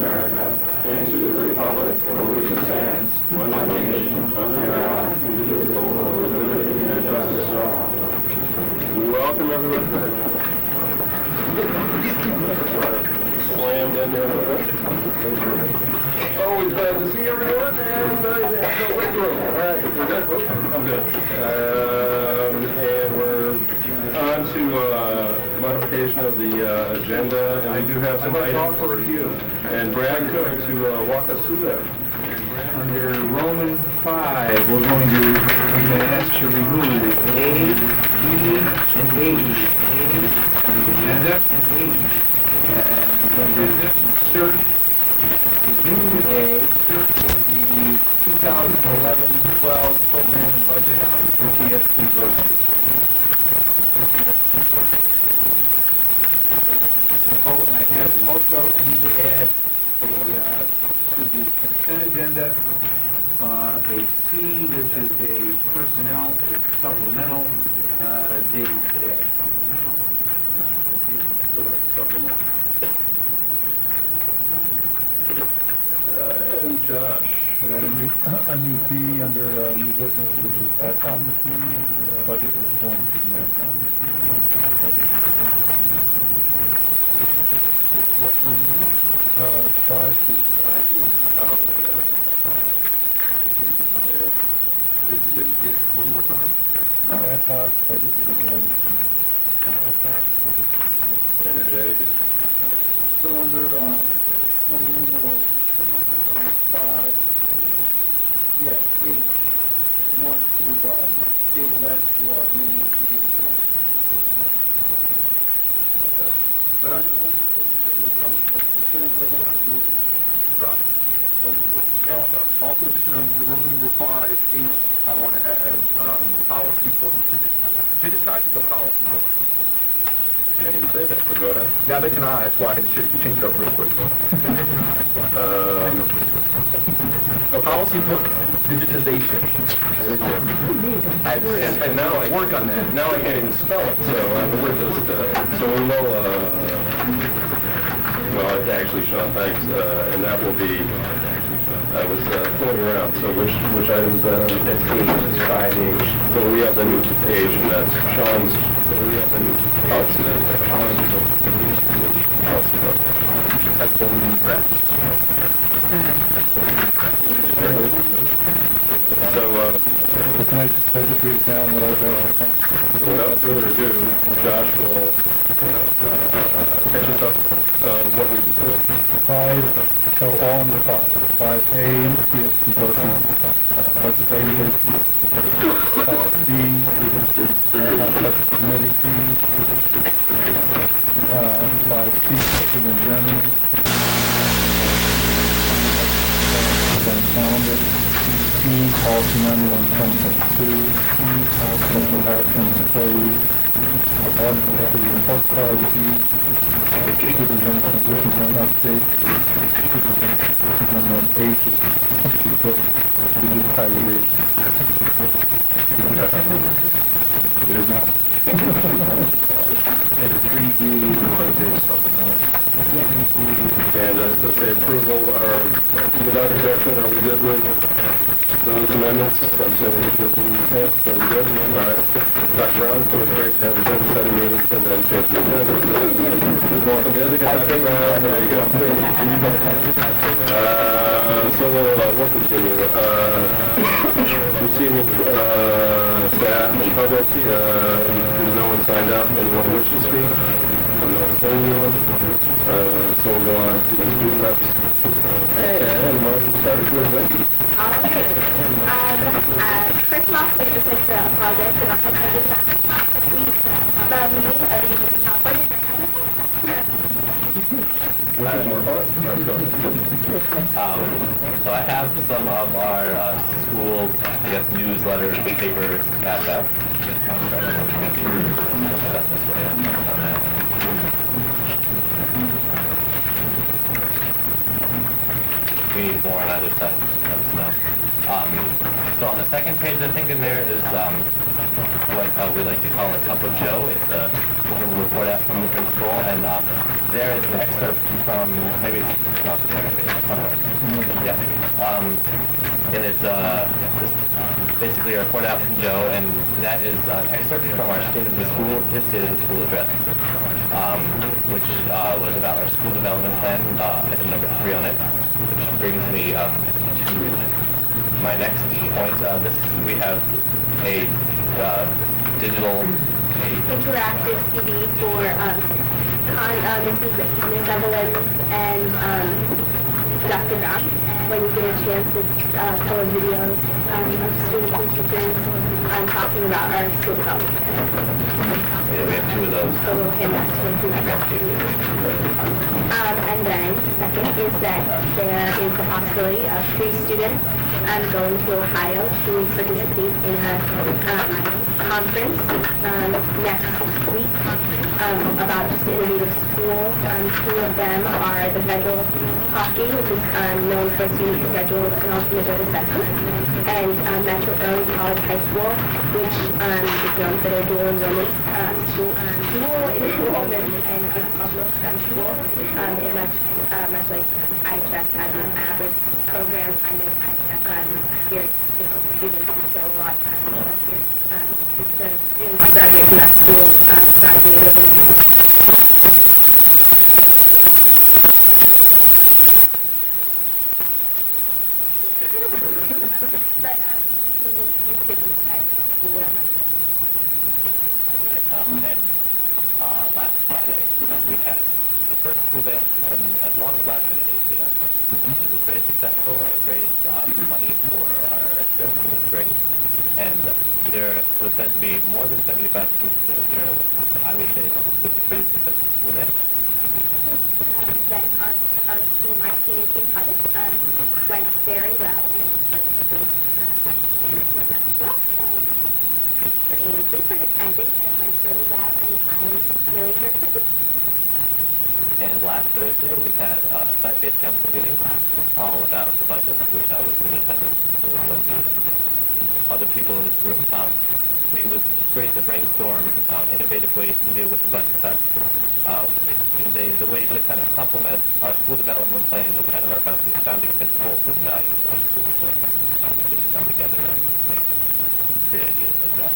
America and to the republic for which it stands, one nation, under God, indivisible, with liberty and justice for all. Welcome everyone. Slammed in there a little bit. Always glad to see everyone, and there's no wait room. All right, we're good. I'm good. And we're on to modification of the agenda, and I do have some items for review. And Brad's going to walk us through that. Under Roman 5, we're going to ask to remove A, B, and H from the agenda. We're going to insert Unit A for the 2011-12 program and budget for TFT grocery. Oh, and I have also, I need to add to the consent agenda, a C, which is a personnel supplemental dated today. And Josh. A new B under new business, which is ad hoc budget reform. One more time. Ad hoc budget reform. And Jay. So under numeral 5, yeah, 8, we want to table that to our main meeting. Okay. But I also, addition on the Roman number 5, H, I want to add policy book, digitizing the policy book. can't even say that, but go ahead. Neither can I, that's why I had to change it up real quick. Policy book digitization. And now I work on that. Now I can't even spell it, so I'm with this. So we will, well, actually, Sean, thanks, and that will be, I was floating around, so which item is that on? That's page 5H. So we have the new page, and that's Sean's, we have the new policy. That's what we need rest. So, Can I just read down what I've got? without further ado, Josh will catch us up on what we just did. 5, so all under 5. 5A, TFT budget, budget regulation. 5B, budget committee. 5C, shipping in Germany. Then calendar. E, policy 91.2, policy number Harrison employees, F, the report card, G, superintendent transition plan update, superintendent transition H is company book, digitization. It is not. And 3D was a supplemental. And let's say approval, or without objection, are we good with those amendments? I'm saying we should pass, are we good? All right. Dr. Brown, so it's great to have agenda setting meetings and then change the agenda. Welcome to Ithaca, Dr. Brown. There you go. So we'll continue. Receiving staff and public, there's no one signed up. Anyone wish to speak? I'm not seeing anyone. So we'll go on to the student reps. And Martin starts with Wendy. First off, we just like to apologize for not attending the meeting of the California. Which is more fun? So I have some of our school, I guess, newsletters, papers, back up. We need more on either side. Let us know. So on the second page, I think in there is what we like to call a cup of Joe. It's a report out from the principal, and there is an excerpt from, maybe it's not the second page, somewhere. Yeah. And it's just basically a report out from Joe, and that is an excerpt from our State of the School, his State of the School address, which was about our school development plan, item number 3 on it, which brings me to my next point. We have a digital interactive CD for Mrs. Evelyn and Dr. Brown. When you get a chance, it's color videos of students and teachers talking about our school development. Yeah, we have 2 of those. So we'll hand that to him. And then second is that there is the possibility of 3 students going to Ohio to participate in a conference next week about just innovative schools. 2 of them are the federal hockey, which is known for its unique schedule and alternative assessment, and Metro Early College High School, which is known for their dual enrollment and public STEM school. Much like IHS has an average program, kind of geared to students who show a lot of time. The students graduate from that school graduated in And last Friday, we had the first school band in as long as I've been at ACS. And it was very successful. It raised money for our trip in the spring. And there was said to be more than 75 students there. I would say it was a pretty successful school day. Then our team, my senior team project went very well, and Amy Sleeper attended. It went really well, and I really enjoyed it. And last Thursday, we had a site-based council meeting all about the budget, which I was in attendance. So it was other people in this room. It was great to brainstorm innovative ways to deal with the budget cuts. The way to kind of complement our school development plan and kind of our founding principles and values of the school. So we could come together and create ideas like that.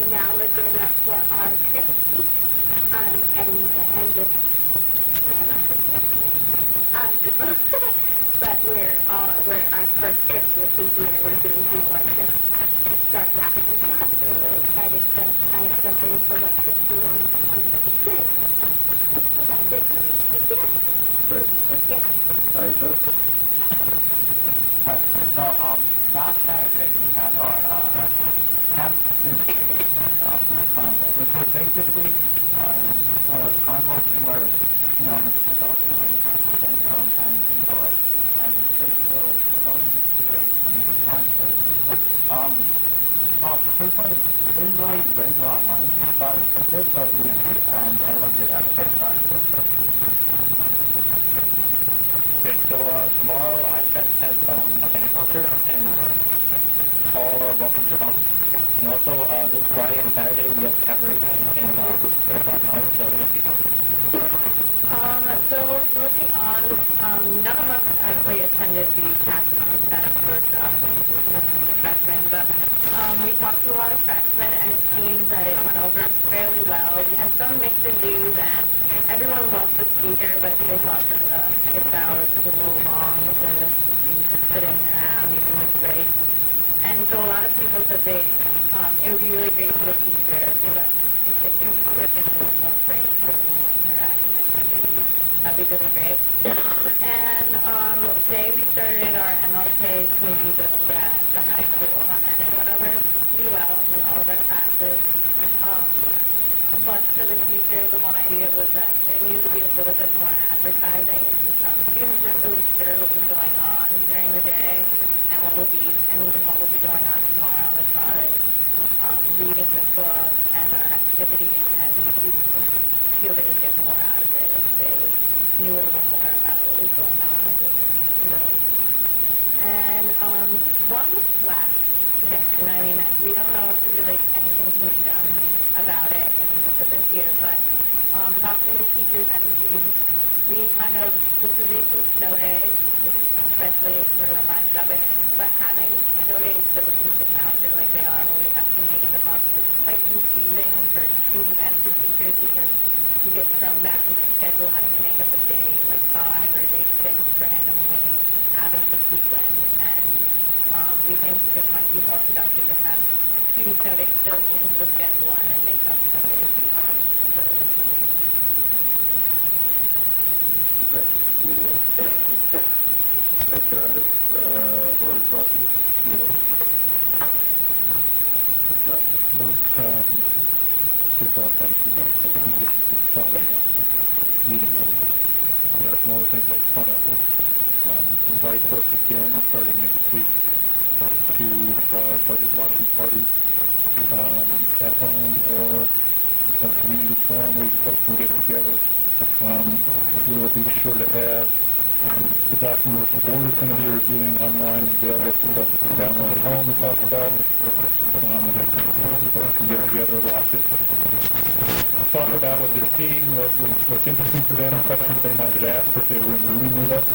And now we're gearing up for our trip week, and the end of but we're our first trip we're thinking that we're doing 2 more trips to start after this month. So we're really excited to kind of jump into what trips we want to do. So that's it for this year. Great. This year. Aisha? Right. So last Saturday we had our camp carnival, which was basically sort of carnival where adults and indoors, and basically showing money for cancers. Well, personally, it didn't really raise a lot of money, but it did go easy, and everyone did have a good time. Okay, so tomorrow IFES has a band concert, and all are welcome to come. And also this Friday and Saturday we have cabaret night, and there's knowledge, so it'll be fun. So moving on, none of us actually attended the Path to Success workshop, which was the freshmen, but we talked to a lot of freshmen, and it seems that it went over fairly well. We had some mixed reviews, and everyone loved the speaker, but they thought that 6 hours was a little long to be sitting around even with breaks. And so a lot of people said it would be really great for the future if they could work in a little more breaks for a little more interaction activities. That'd be really great. And today we started our MLK community build at the high school, and it went over pretty well in all of our classes. But for the future, the one idea was that there needed to be a little bit more advertising, because students weren't really sure what was going on during the day, and even what will be going on tomorrow as far as reading the book and our activities, and students would feel they would get more out of it if they knew a little more about what was going on with those. And one last suggestion, I mean, we don't know if really anything can be done about it for this year, but talking to teachers and students, we kind of, with the recent snow day, which especially we're reminded of it, but having snow days built into the calendar like they are, where we have to make them up, is quite confusing for students and for teachers because you get thrown back into the schedule having to make up a day like 5 or a day 6 randomly out of the sequence, and we think it might be more productive to have 2 snow days built into the schedule and then make up snow days beyond those. Okay. Anything else? Next guy is, board responses. Neil? No. First off, thank you guys. I think this is just fun meeting room. Another thing that's fun to invite folks again starting next week to try budget watching parties at home or some community forum where folks can get together. We'll be sure to have the documents the board is going to be reviewing online and available for folks to download at home and talk about. And folks can get together, watch it, talk about what they're seeing, what's interesting for them, questions they might have asked if they were in the room with us.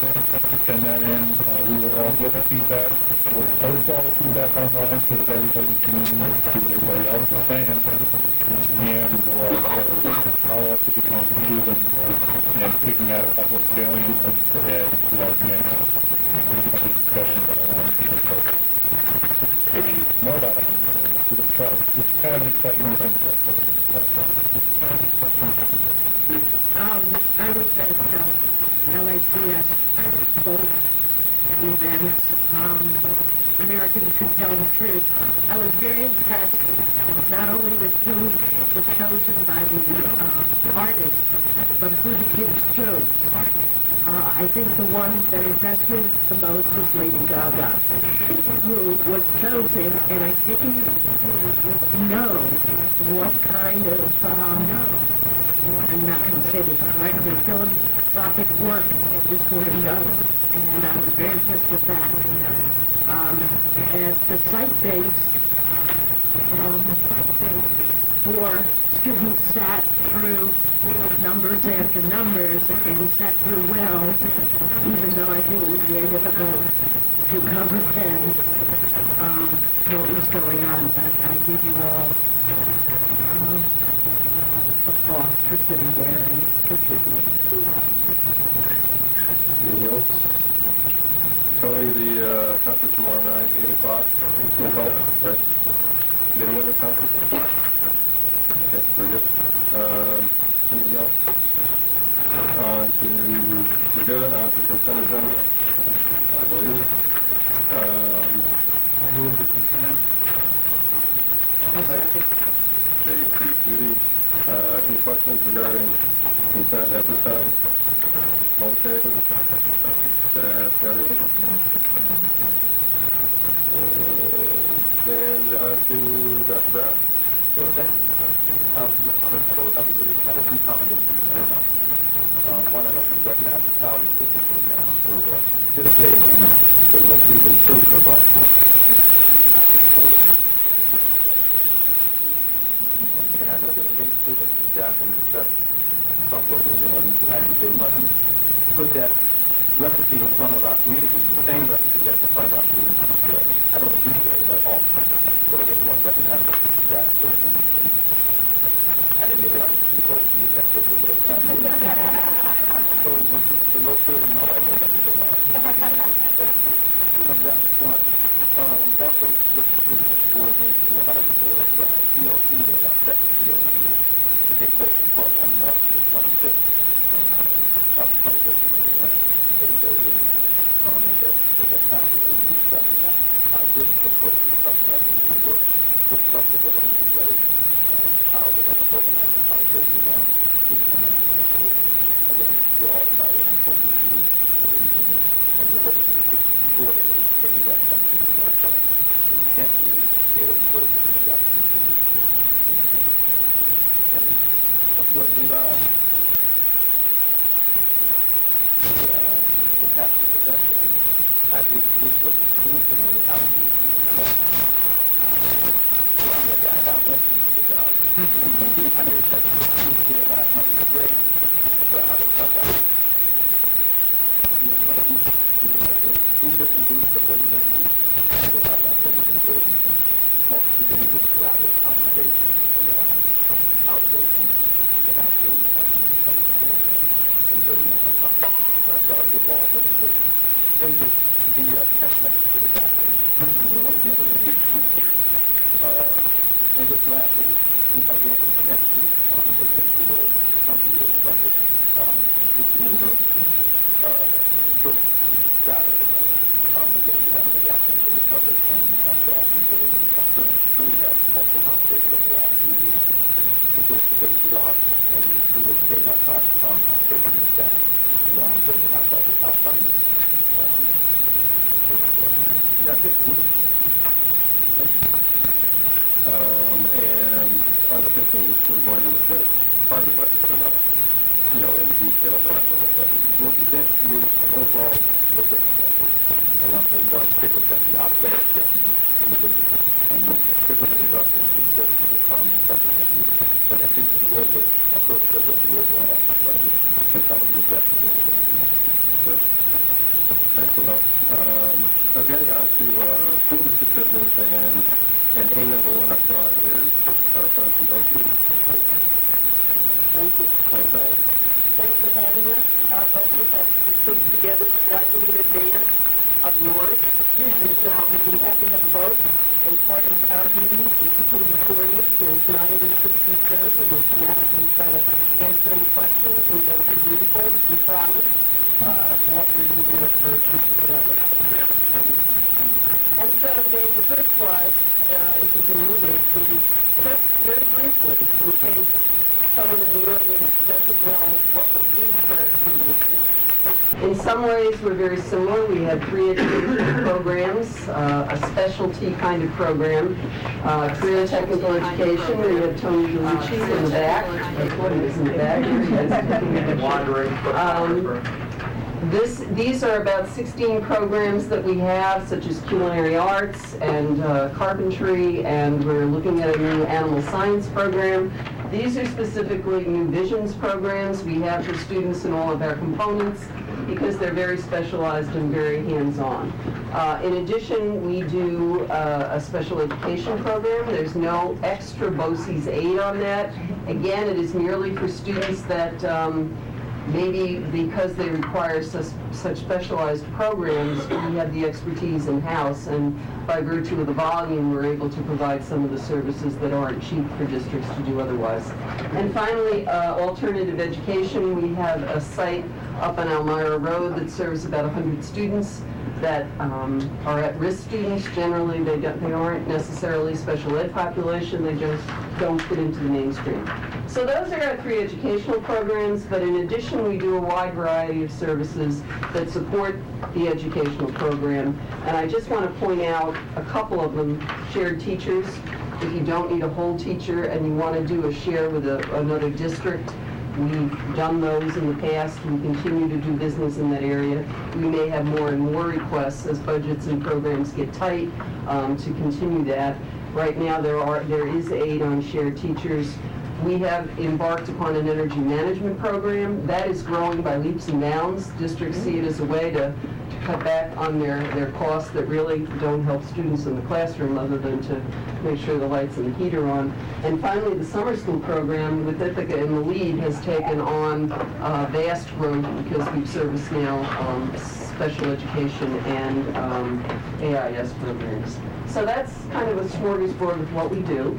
Send that in. We will all get the feedback. We'll post all the feedback online so that everybody in the community can see what everybody else is saying. And I'll also be going through them and picking out a couple of salient ones to add to our next budget discussion that I want to hear folks know about them. It's kind of an exciting thing for us. I was at LACS, both events, Americans Who Tell the Truth. I was very impressed not only with who was chosen by the artists, but who the kids chose. I think the one that impressed me the most was Lady Gaga, who was chosen, and I didn't know what kind of, I'm not going to say this correctly, philanthropic work this woman does, and I was very impressed with that. At the site-based, 4 students sat through numbers after numbers and sat through well, even though I think it was very difficult to comprehend what was going on. But I give you all applause for sitting there and contributing. Anything else? Tony, the concert tomorrow night, 8 o'clock. Right? Did any other concert? Okay, very good. Anything else? We're good. On to consent agenda, I believe. I move the consent. J.P. Judy. Any questions regarding consent at this time? All in favor? That's everything. Then on to Dr. Brown. Sure, thank you. Everybody had a few comments. One of them is recognize the Child Nutrition Program for participating in the most recent chili cook-off. And I know that when Vince Stevens and Jackson discussed some folks in the audience tonight who said much put that recipe in front of our community, the same recipe that's in front of our students today. I don't do today, but often. So everyone recognizes that. I didn't make it out of 2 folks to use that particular day. So the low food and all that was that was a lot. That was fun. Also, with the board meeting, we invited the board to our TLC Day, our second TLC Day, to take place on March the 26th. From 25th to 8:30. At that time, we're going to be discussing our different approach to supplementing the work, what stuff we're going to play, and how we're going to organize the conversation around teaching and learning. Again, we're all invited and hoping to see some of these things, and we're hoping to before any rest time to the work. If you can't be here in person, there's the opportunity to and of course, there's the pastor for that day. I really wish for the school to know that I would be teaching that. So I'm that guy. want to keep the job. I heard that students there last month was great, so I have a tough out. In front of each student, I think 3 different groups of 30 minute groups, and we'll have that focus and engagement and multi-community and collaborative conversation around how to go to in our schools and how to come before in 30 minutes of time. And I started to get long with it, things that be a test message to the background. And just lastly, again, next week on the 15th, we will come to this budget. This is the first shot of it. Again, we have many options for the public and staff and engaged in the process. We have multiple conversations over the last 2 weeks to push the safety off, and we will take our conversation with staff around building our budget, our funding. That's it. And on the 15th, we're going to look at part of the budget, but not, in detail, but not the whole budget. We'll present to you an overall look at the budget. And one particular that the operating budget in the budget. And particular instructions, each service will come subsequently. So next week, we will get a first look at the overall budget and some of the objectives that we're going to do. Good. Thanks a lot. Okay, on to school district business, and A number 1 up front is our friend from BOE. Thank you. Thanks, Alan. Thanks for having us. Our budget has been put together slightly in advance of yours. We have to have a vote, and part of our duties is to come before you and monitor citizen concerns, and we'll come out and try to answer any questions and go through the reports and promise what we're doing with the teachers and our legislators. And so, Dave, the first slide, if you can move it, is just very briefly, in case someone in the audience doesn't know what would be for school district. In some ways, we're very similar. We have 3 education programs, a specialty kind of program, career technical education. We have Tony DeLucci in the back. That's what it is in the back. Wandering. These are about 16 programs that we have, such as culinary arts and carpentry, and we're looking at a new animal science program. These are specifically new visions programs we have for students in all of our components because they're very specialized and very hands-on. In addition, we do a special education program. There's no extra BOCES aid on that. Again, it is merely for students that maybe because they require such specialized programs, we have the expertise in-house, and by virtue of the volume, we're able to provide some of the services that aren't cheap for districts to do otherwise. And finally, alternative education. We have a site up on Elmira Road that serves about 100 students that are at-risk students. Generally, they aren't necessarily special ed population. They just don't fit into the mainstream. So those are our 3 educational programs, but in addition, we do a wide variety of services that support the educational program. And I just want to point out a couple of them. Shared teachers. If you don't need a whole teacher and you want to do a share with another district, we've done those in the past. We continue to do business in that area. We may have more and more requests as budgets and programs get tight to continue that. Right now, there is aid on shared teachers. We have embarked upon an energy management program. That is growing by leaps and bounds. Districts see it as a way to cut back on their costs that really don't help students in the classroom other than to make sure the lights and the heat are on. And finally, the summer school program with Ithaca in the lead has taken on vast growth because we've serviced now special education and AIS programs. So that's kind of a smorgasbord of what we do.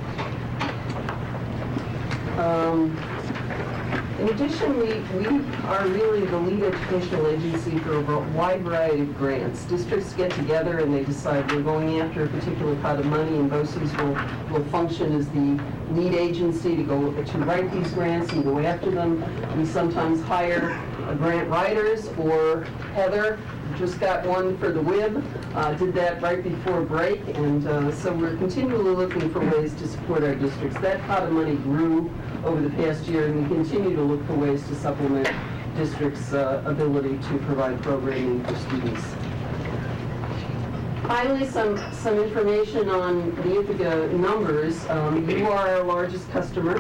In addition, we are really the lead educational agency for a wide variety of grants. Districts get together and they decide we're going after a particular pot of money, and BOCES will function as the lead agency to write these grants and go after them. We sometimes hire grant writers, or Heather just got one for the WIB, did that right before break, and so we're continually looking for ways to support our districts. That pot of money grew over the past year, and we continue to look for ways to supplement districts' ability to provide programming for students. Finally, some information on the Ithaca numbers. You are our largest customer,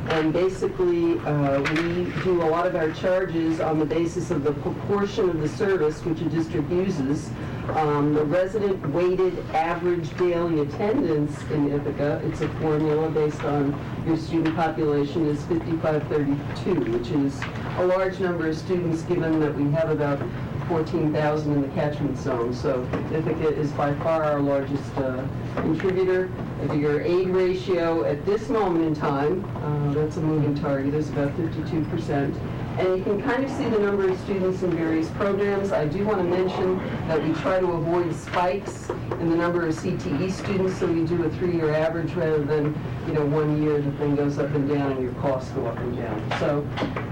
and basically we do a lot of our charges on the basis of the proportion of the service which a district uses. The resident weighted average daily attendance in Ithaca, it's a formula based on your student population, is 5532, which is a large number of students given that we have about 14,000 in the catchment zone. So Ithaca is by far our largest contributor. Your aid ratio at this moment in time, that's a moving target, is about 52%. And you can kind of see the number of students in various programs. I do want to mention that we try to avoid spikes in the number of CTE students, so we do a 3-year average rather than, 1 year the thing goes up and down and your costs go up and down. So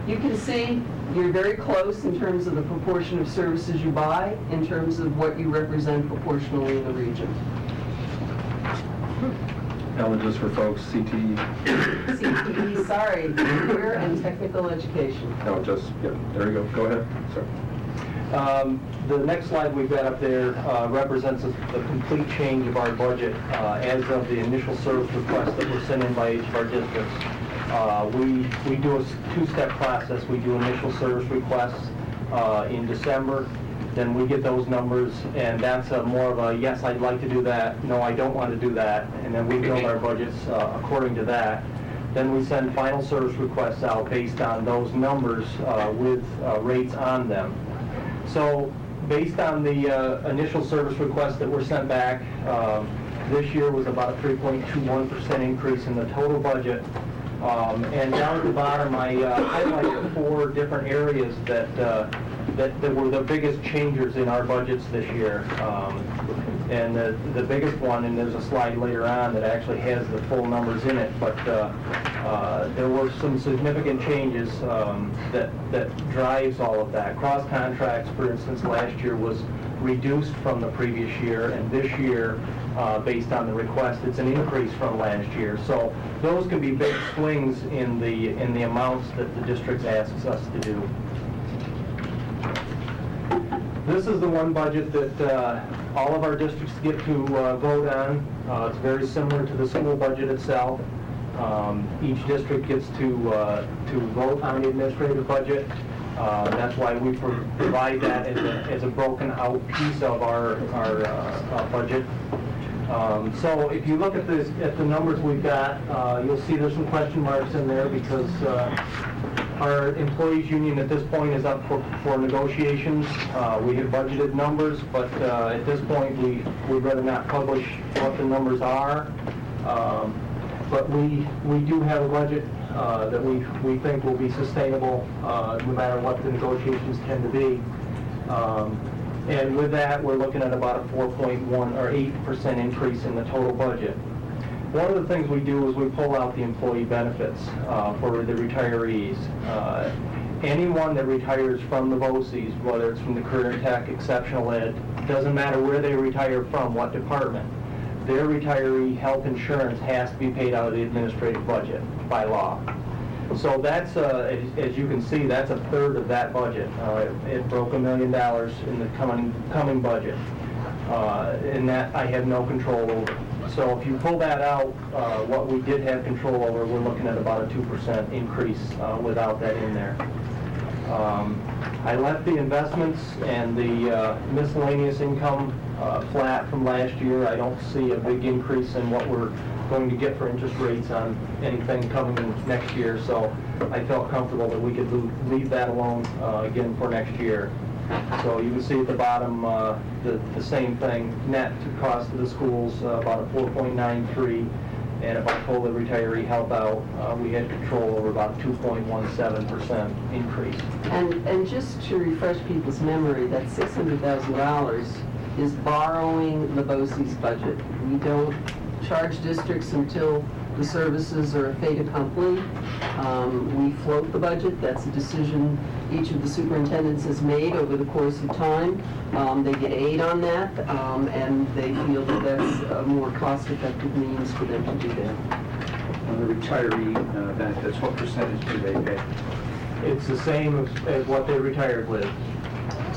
you can see you're very close in terms of the proportion of services you buy, in terms of what you represent proportionally in the region. Ellen, just for folks, CTE. CTE, sorry, career and technical education. No, just, yeah, there you go. Go ahead. Sorry. The next slide we've got up there represents the complete change of our budget as of the initial service requests that were sent in by each of our districts. We do a two-step process. We do initial service requests in December. Then we get those numbers, and that's more of a, yes, I'd like to do that, no, I don't want to do that, and then we build our budgets according to that. Then we send final service requests out based on those numbers with rates on them. So based on the initial service requests that were sent back, this year was about a 3.21% increase in the total budget. And down at the bottom, I highlighted 4 different areas that were the biggest changers in our budgets this year. And the biggest one, and there's a slide later on that actually has the full numbers in it, but there were some significant changes that drives all of that. Cross contracts, for instance, last year was reduced from the previous year, and this year, based on the request, it's an increase from last year. So those can be big swings in the amounts that the district asks us to do. This is the one budget that all of our districts get to vote on. It's very similar to the school budget itself. Each district gets to vote on the administrative budget. That's why we provide that as a broken out piece of our budget. So if you look at the numbers we've got, you'll see there's some question marks in there because our employees union at this point is up for negotiations. We have budgeted numbers, but at this point we'd rather not publish what the numbers are. But we do have a budget that we think will be sustainable no matter what the negotiations tend to be. And with that, we're looking at about a 4.1 or 8% increase in the total budget. One of the things we do is we pull out the employee benefits for the retirees. Anyone that retires from the BOCES, whether it's from the Career and Tech, Exceptional Ed, doesn't matter where they retire from, what department, their retiree health insurance has to be paid out of the administrative budget by law. So that's, as you can see, that's a third of that budget. It broke $1 million in the coming budget. And that I have no control over. So if you pull that out, what we did have control over, we're looking at about a 2% increase without that in there. I left the investments and the miscellaneous income flat from last year. I don't see a big increase in what we're going to get for interest rates on anything coming in next year, so I felt comfortable that we could leave that alone again for next year. So you can see at the bottom the same thing. Net cost of the schools about a 4.93, and if I pull the retiree help out, we had control over about 2.17% increase. And just to refresh people's memory, that $600,000 is borrowing the BOCES budget. We don't charge districts until the services are a fait accompli. We float the budget. That's a decision each of the superintendents has made over the course of time. They get aid on that, and they feel that that's a more cost-effective means for them to do that. On the retiree benefits, what percentage do they pay? It's the same as what they retired with.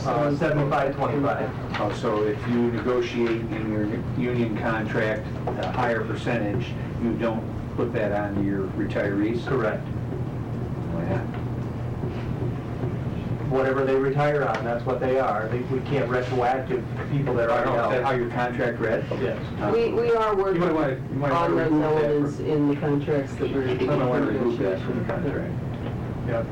75-25. Oh, so if you negotiate in your union contract a higher percentage, you don't put that on your retirees? Correct. Why not? Whatever they retire on, that's what they are. We can't retroactive people that I are don't know, is that how out. your contract read? Yes. We are working You might on wanna those remove that elements in the contracts that we're You might want to remove that from the negotiation. contract. Yep.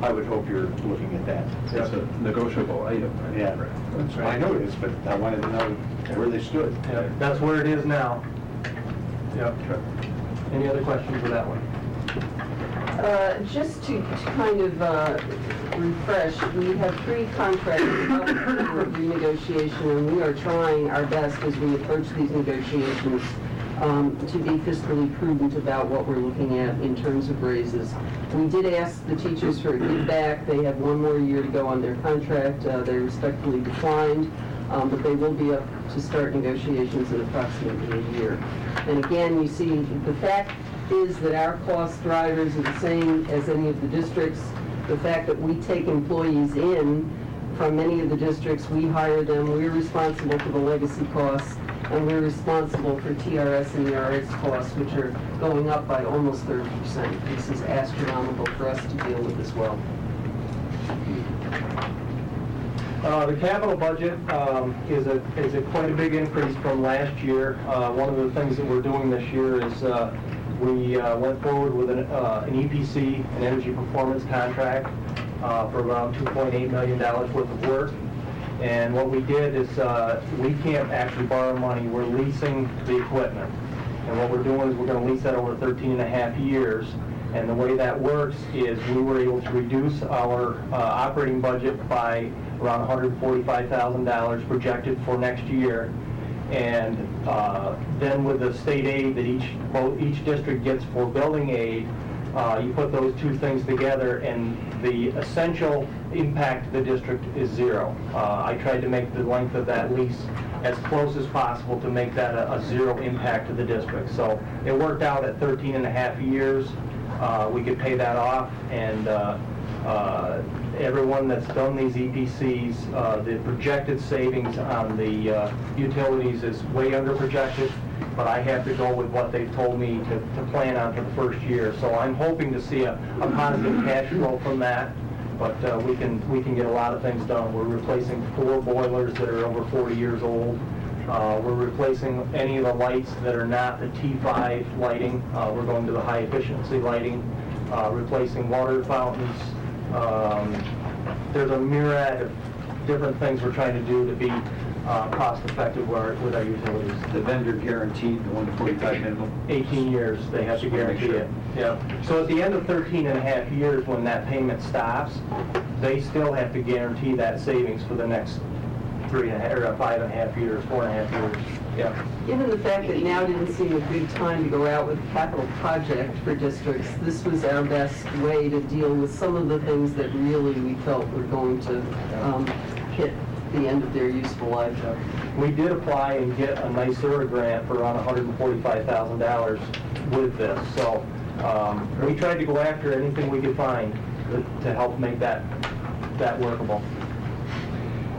I would hope you're looking at that. It's a negotiable item. Yeah, That's right. I know it is, but I wanted to know where they stood. Yep. That's where it is now. Yep. Any other questions with that one? Just to kind of refresh, we have 3 contracts up for renegotiation, and we are trying our best as we approach these negotiations to be fiscally prudent about what we're looking at in terms of raises. We did ask the teachers for a give back. They have 1 more year to go on their contract. They respectfully declined, but they will be up to start negotiations in approximately a year. And again, you see, the fact is that our cost drivers are the same as any of the districts. The fact that we take employees in from many of the districts, we hire them, we're responsible for the legacy costs, and we're responsible for TRS and ERS costs, which are going up by almost 30%. This is astronomical for us to deal with as well. The capital budget is a quite a big increase from last year. One of the things that we're doing this year is we went forward with an EPC, an energy performance contract, for around $2.8 million worth of work. And what we did is we can't actually borrow money. We're leasing the equipment. And what we're doing is we're going to lease that over 13 and a half years. And the way that works is we were able to reduce our operating budget by around $145,000 projected for next year. And then with the state aid that each district gets for building aid, you put those 2 things together, and the essential impact to the district is 0. I tried to make the length of that lease as close as possible to make that a 0 impact to the district. So it worked out at 13 and a half years. We could pay that off, and everyone that's done these EPCs, the projected savings on the utilities is way under projected, but I have to go with what they've told me to plan on for the first year. So I'm hoping to see a positive cash flow from that, but we can get a lot of things done. We're replacing 4 boilers that are over 40 years old. We're replacing any of the lights that are not the T5 lighting. We're going to the high efficiency lighting, replacing water fountains. There's a myriad of different things we're trying to do to be cost effective with our utilities. The vendor guaranteed the 145 minimum? 18 years, they have to guarantee it. Yeah. So at the end of 13 and a half years, when that payment stops, they still have to guarantee that savings for the next 5.5 years, 4.5 years. Yeah. Given the fact that now didn't seem a good time to go out with a capital project for districts, this was our best way to deal with some of the things that really we felt were going to hit the end of their useful life. We did apply and get a NYSERDA grant for around $145,000 with this. So we tried to go after anything we could find to help make that workable.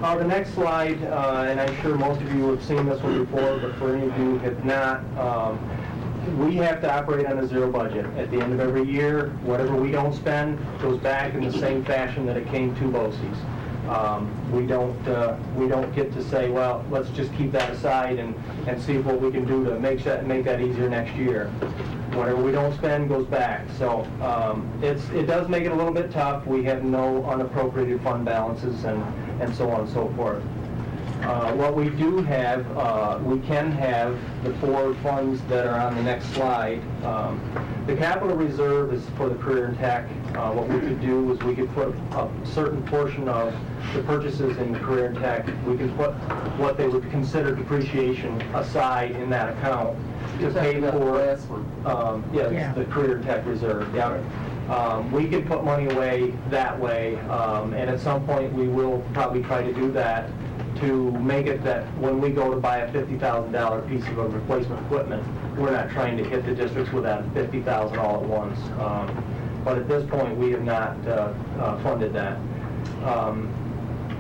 The next slide, and I'm sure most of you have seen this one before, but for any of you who have not, we have to operate on a 0 budget. At the end of every year, whatever we don't spend goes back in the same fashion that it came to BOCES. We don't get to say, well, let's just keep that aside and see what we can do to make that easier next year. Whatever we don't spend goes back. So it does make it a little bit tough. We have no unappropriated fund balances and so on and so forth. What we do have, we can have the 4 funds that are on the next slide. The capital reserve is for the career and tech. What we could do is we could put a certain portion of the purchases in career and tech. We can put what they would consider depreciation aside in that account to pay for the last one. The career and tech reserve. Yeah. We could put money away that way, and at some point we will probably try to do that to make it that when we go to buy a $50,000 piece of a replacement equipment, we're not trying to hit the districts with that $50,000 all at once. But at this point, we have not funded that.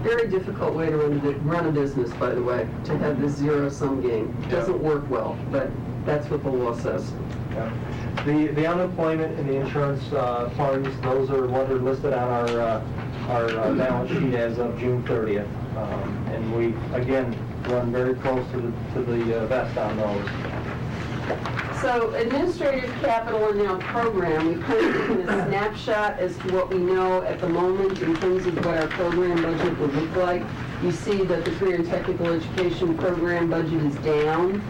Very difficult way to run a business, by the way, to have this zero-sum game. It doesn't work well, but that's what the law says. Yeah. The unemployment and the insurance funds, those are what are listed on our balance sheet as of June 30th. And we, again, run very close to the vest on those. So administrative capital in our program, we've kind of taken a snapshot as to what we know at the moment in terms of what our program budget would look like. You see that the career and technical education program budget is down.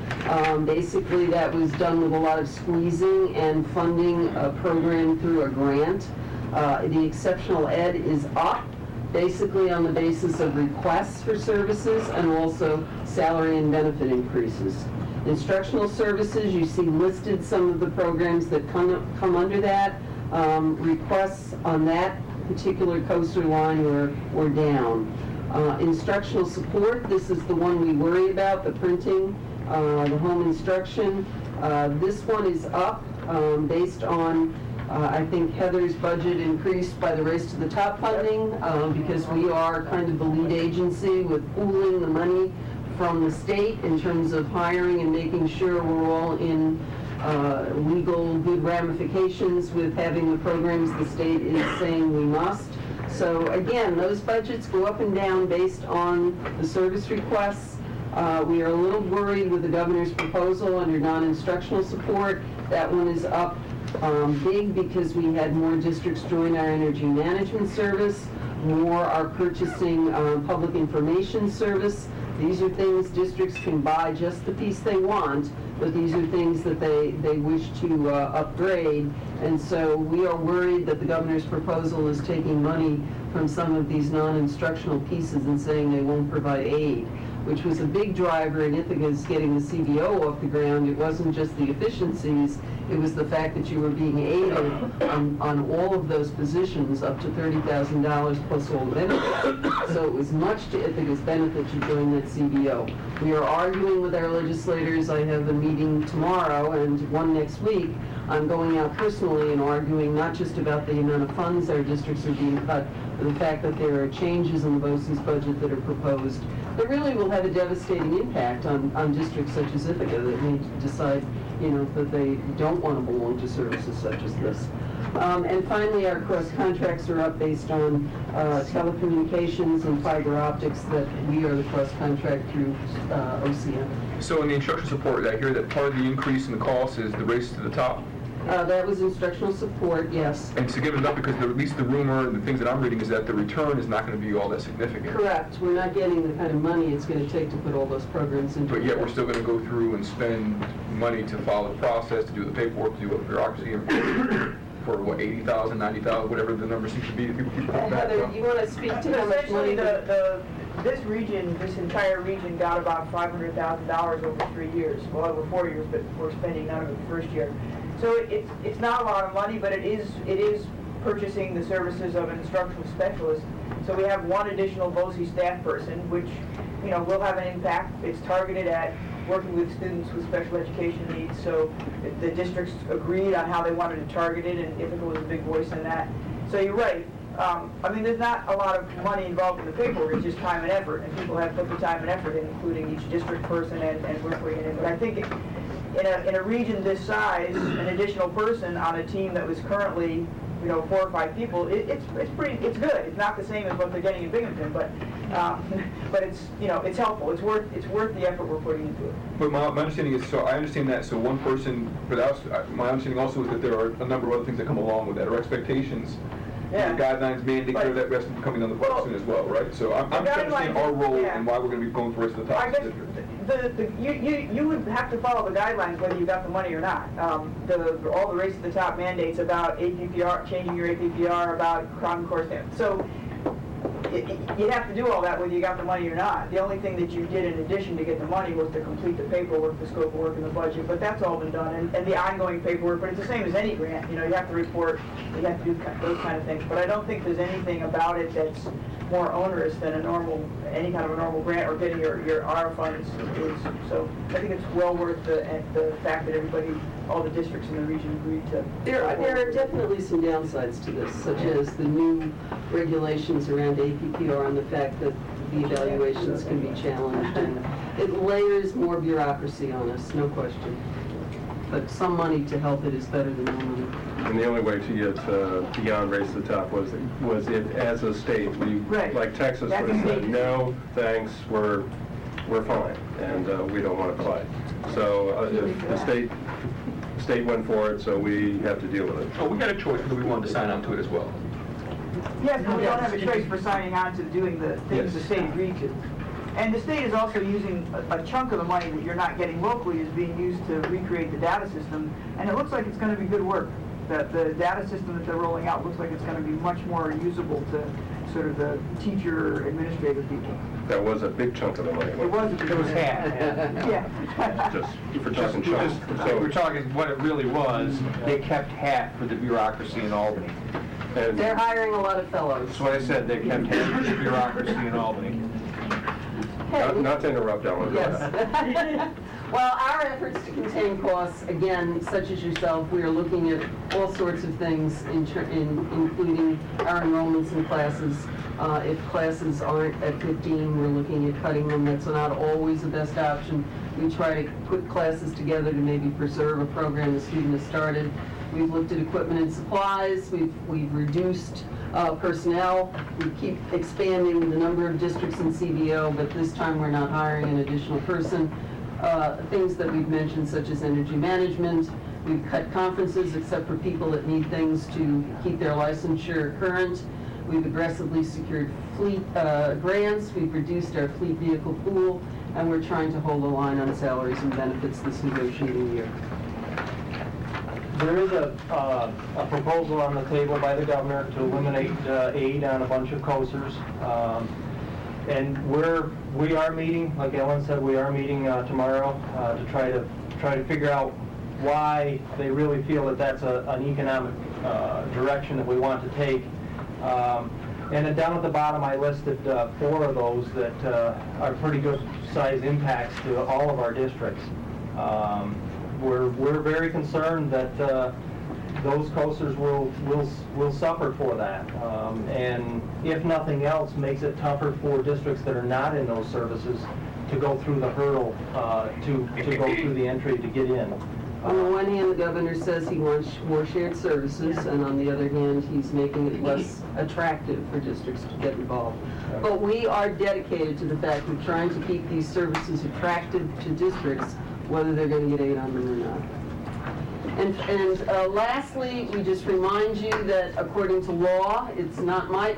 Basically, that was done with a lot of squeezing and funding a program through a grant. The exceptional ed is up, basically on the basis of requests for services and also salary and benefit increases. Instructional services, you see listed some of the programs that come under that. Requests on that particular coaster line were down. Instructional support, this is the one we worry about, the printing, the home instruction. This one is up based on, I think Heather's budget increased by the Race to the Top funding because we are kind of the lead agency with pooling the money from the state in terms of hiring and making sure we're all in legal good ramifications with having the programs the state is saying we must. So again, those budgets go up and down based on the service requests. We are a little worried with the governor's proposal under non-instructional support. That one is up big because we had more districts join our energy management service, more are purchasing public information service. These are things districts can buy just the piece they want, but these are things that they wish to upgrade. And so we are worried that the governor's proposal is taking money from some of these non-instructional pieces and saying they won't provide aid, which was a big driver in Ithaca's getting the CBO off the ground. It wasn't just the efficiencies, it was the fact that you were being aided on all of those positions up to $30,000 plus all the benefits. So it was much to Ithaca's benefit to join that CBO. We are arguing with our legislators. I have a meeting tomorrow and one next week. I'm going out personally and arguing not just about the amount of funds our districts are being cut, but the fact that there are changes in the BOCES budget that are proposed that really will have a devastating impact on districts such as Ithaca that may decide, that they don't want to belong to services such as this. And finally, our cross contracts are up based on telecommunications and fiber optics that we are the cross contract through OCM. So in the instructional support, I hear that part of the increase in the cost is the Race to the Top. That was instructional support, yes. And to give it up, because at least the rumor and the things that I'm reading is that the return is not going to be all that significant. Correct. We're not getting the kind of money it's going to take to put all those programs into. But yet we're still going to go through and spend money to follow the process, to do the paperwork, to do the bureaucracy, for what, $80,000, $90,000, whatever the number seems to be. People keep putting back Heather, up. you want to speak to how much money? This entire region got about $500,000 over 3 years, well over 4 years, but we're spending none of it the first year. So it's not a lot of money, but it is purchasing the services of an instructional specialist. So we have one additional BOCE staff person, which will have an impact. It's targeted at working with students with special education needs. So the districts agreed on how they wanted to target it, and Ithaca was a big voice in that. So you're right. There's not a lot of money involved in the paperwork. It's just time and effort, and people have put the time and effort in, including each district person and we're putting it in. But I think in a region this size, an additional person on a team that was currently 4 or 5 people, it's good. It's not the same as what they're getting in Binghamton, but it's helpful. It's worth the effort we're putting into it. But my understanding is, so I understand that, so one person, my understanding also is that there are a number of other things that come along with that, or expectations. Yeah. The guidelines mandate that rest will be coming down the pipe soon as well, right? So I'm trying to understand our role and why we're going to be going for Race to the Top. I guess you would have to follow the guidelines whether you got the money or not. All the Race to the Top mandates about APPR, changing your APPR, about Common Core standards. So you'd have to do all that whether you got the money or not. The only thing that you did in addition to get the money was to complete the paperwork, the scope of work, and the budget. But that's all been done, and the ongoing paperwork. But it's the same as any grant. You have to report, you have to do those kind of things. But I don't think there's anything about it that's more onerous than any kind of a normal grant or getting your ARA funds is. So I think it's well worth the fact that all the districts in the region agreed to. There are definitely some downsides to this, such as the new regulations around APPR and the fact that the evaluations can be challenged, and it layers more bureaucracy on us, no question. But some money to help it is better than no money. And the only way to get beyond Race to the Top was if, as a state, like Texas would have said, no, thanks, we're fine, and we don't want to play. So if the state went for it, so we have to deal with it. Oh, we got a choice, but we wanted to sign on to it as well. Yes, but we don't have a choice for signing on to doing the things the state agreed to. And the state is also using a chunk of the money that you're not getting locally is being used to recreate the data system, and it looks like it's going to be good work. The data system that they're rolling out looks like it's going to be much more usable to sort of the teacher, administrative people. That was a big chunk of the money. It was half. Yeah. Just for talking chunks. So we're talking what it really was. They kept half for the bureaucracy in Albany. And They're hiring a lot of fellows. That's what I said. They kept half for the bureaucracy in Albany. not to interrupt, Ellen. Yes. Well, our efforts to contain costs, again, such as yourself, we are looking at all sorts of things, including our enrollments in classes. If classes aren't at 15, we're looking at cutting them. That's not always the best option. We try to put classes together to maybe preserve a program the student has started. We've looked at equipment and supplies. We've reduced personnel. We keep expanding the number of districts in CBO, but this time we're not hiring an additional person. Things that we've mentioned, such as energy management. We've cut conferences except for people that need things to keep their licensure current. We've aggressively secured fleet grants. We've reduced our fleet vehicle pool, and we're trying to hold the line on salaries and benefits this negotiating year. There is a proposal on the table by the governor to eliminate aid on a bunch of COSERs. And we are meeting, like Ellen said, we are meeting tomorrow to try to figure out why they really feel that that's an economic direction that we want to take. And then down at the bottom, I listed 4 of those that are pretty good size impacts to all of our districts. We're very concerned that those COSERs will suffer for that, and if nothing else, makes it tougher for districts that are not in those services to go through the hurdle to go through the entry to get in. On the one hand, the governor says he wants more shared services, and on the other hand, he's making it less attractive for districts to get involved. But we are dedicated to the fact of trying to keep these services attractive to districts, whether they're going to get aid on them or not. And lastly, we just remind you that according to law, it's not my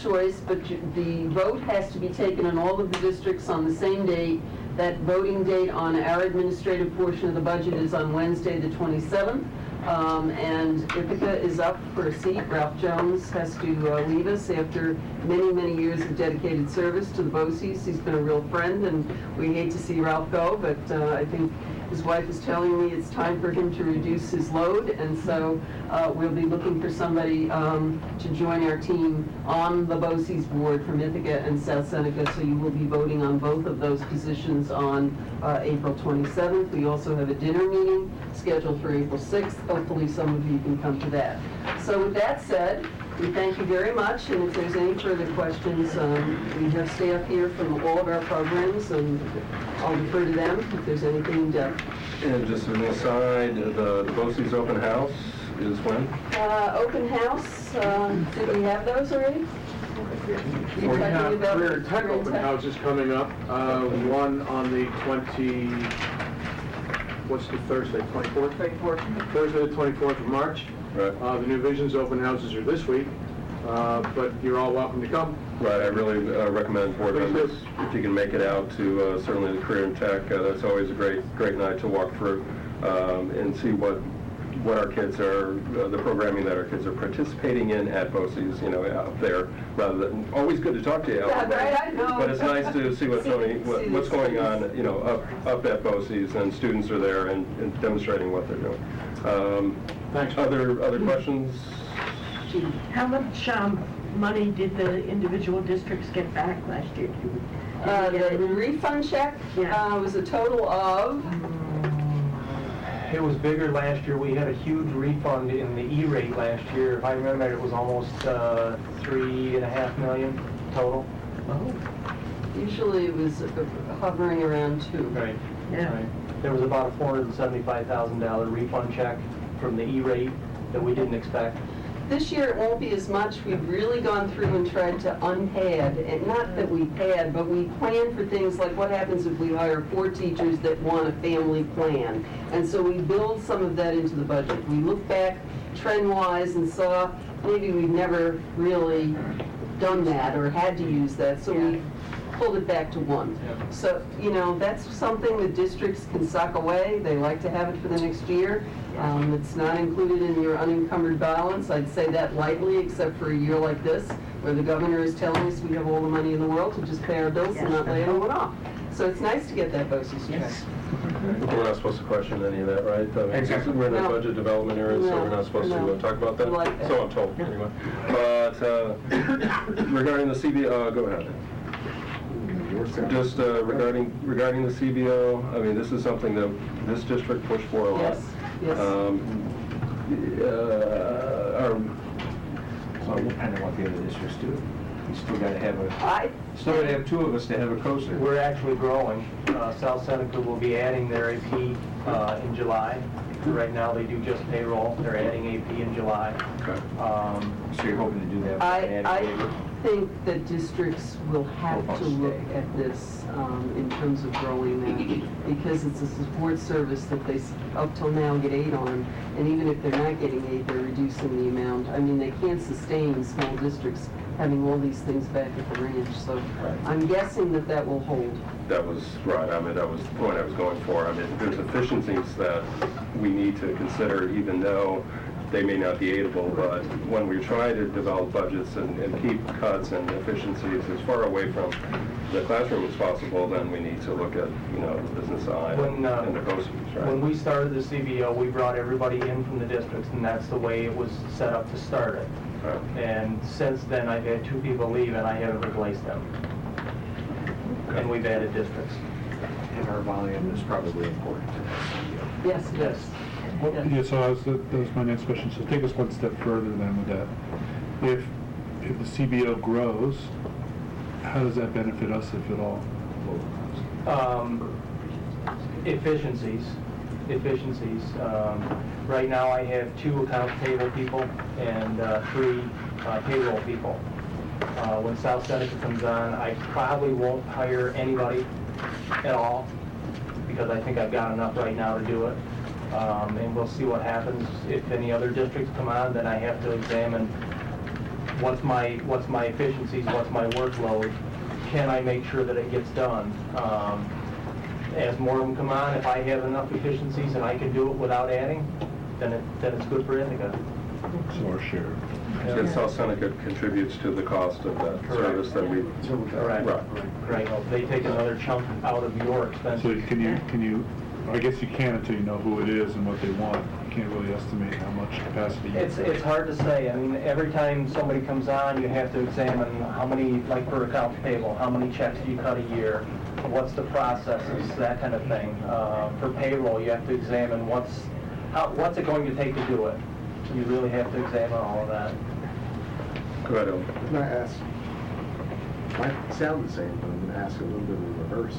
choice, but the vote has to be taken in all of the districts on the same date. That voting date on our administrative portion of the budget is on Wednesday, the 27th. And Ithaca is up for a seat. Ralph Jones has to leave us after many, many years of dedicated service to the BOCES. He's been a real friend, and we hate to see Ralph go, but I think his wife is telling me it's time for him to reduce his load, and so we'll be looking for somebody to join our team on the BOCES board from Ithaca and South Seneca, so you will be voting on both of those positions on April 27th. We also have a dinner meeting scheduled for April 6th. Hopefully some of you can come to that. So with that said, we thank you very much, and if there's any further questions, we have staff here from all of our programs, and I'll defer to them if there's anything in depth. And just an aside, the BOCES open house is when? Open house, did we have those already? We have Career Tech open houses coming up. One on the what's the Thursday, 24th? 24th. Thursday, the 24th of March. Right. The New Visions open houses are this week, but you're all welcome to come. Right, I really recommend board members, if you can make it out to certainly the Career and Tech. That's always a great night to walk through and see what our kids are, the programming that our kids are participating in at BOCES, out there, rather than, always good to talk to you, Alan, right, I know. but it's nice to see what's going on, up at BOCES, and students are there and demonstrating what they're doing. Thanks. Other questions? How much money did the individual districts get back last year? The refund check was a total of... It was bigger last year. We had a huge refund in the E-rate last year. If I remember, it was almost $3.5 million total. Oh. Usually it was hovering around 2. Right. Yeah. Right. There was about a $475,000 refund check from the E-rate that we didn't expect. This year it won't be as much. We've really gone through and tried to unpad, and not that we pad, but we plan for things like what happens if we hire 4 teachers that want a family plan. And so we build some of that into the budget. We look back trend-wise and saw maybe we've never really done that or had to use that, so we pulled it back to 1. So, you know, that's something the districts can sock away. They like to have it for the next year. It's not included in your unencumbered balance. I'd say that lightly, except for a year like this, where the governor is telling us we have all the money in the world to just pay our bills and not lay anyone off. So it's nice to get that BOCES check. We're not supposed to question any of that, right? I mean, Exactly. We're in a No. budget development area, so we're not supposed to talk about that. Like that. So I'm told, anyway. But regarding the CBO, go ahead. Just regarding the CBO, I mean, this is something that this district pushed for a lot. Yes, yes. So it depends on what the other districts do. You still gotta have I still gotta have 2 of us to have a coaster. We're actually growing. South Seneca will be adding their AP in July. Right now, they do just payroll. They're adding AP in July. Okay. So you're hoping to do that with an added I labor? think that districts will have to look at this in terms of growing that, because it's a support service that they up till now get aid on, and even if they're not getting aid, they're reducing the amount. I mean, they can't sustain small districts having all these things back at the ranch, so I'm guessing that that will hold. That was right. I mean, that was the point I was going for. I mean, there's efficiencies that we need to consider, even though they may not be aidable, but when we try to develop budgets and keep cuts and efficiencies as far away from the classroom as possible, then we need to look at, you know, the business side and the BOCES, right? When we started the CBO, we brought everybody in from the districts, and that's the way it was set up to start it. Right. And since then, I've had 2 people leave, and I haven't replaced them. And we've added districts. And our volume is probably important to that. Yes, yes. Yeah, so that was my next question. So take us one step further then with that. If the CBO grows, how does that benefit us, if at all? Efficiencies. Right now, I have 2 accounts payable people and 3 payroll people. When South Seneca comes on, I probably won't hire anybody at all, because I think I've got enough right now to do it. And we'll see what happens. If any other districts come on, then I have to examine what's my efficiencies, what's my workload, can I make sure that it gets done? As more of them come on, if I have enough efficiencies and I can do it without adding, then it's good for Ithaca. So our share. And South Seneca contributes to the cost of that service that we... Correct. Right. They take another chunk out of your expenses. So can you, I guess you can until you know who it is and what they want. You can't really estimate how much capacity you have. It's hard to say. I mean, every time somebody comes on, you have to examine how many, like for accounts payable, how many checks do you cut a year? What's the processes, that kind of thing. For payroll, you have to examine what's it going to take to do it. You really have to examine all of that. Go ahead, Ellen. Can I ask, might sound the same, but I'm going to ask a little bit in reverse.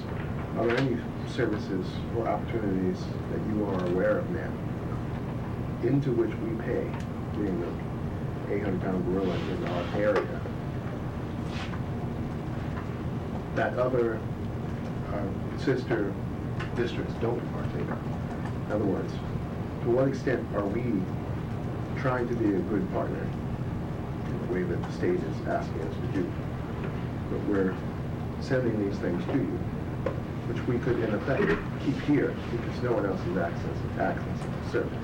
Are there any services or opportunities that you are aware of now into which we pay, being the 800-pound gorilla in our area, that other sister districts don't partake in? In other words, to what extent are we trying to be a good partner in the way that the state is asking us to do? But we're sending these things to you, which we could, in effect, keep here because no one else has access to the service.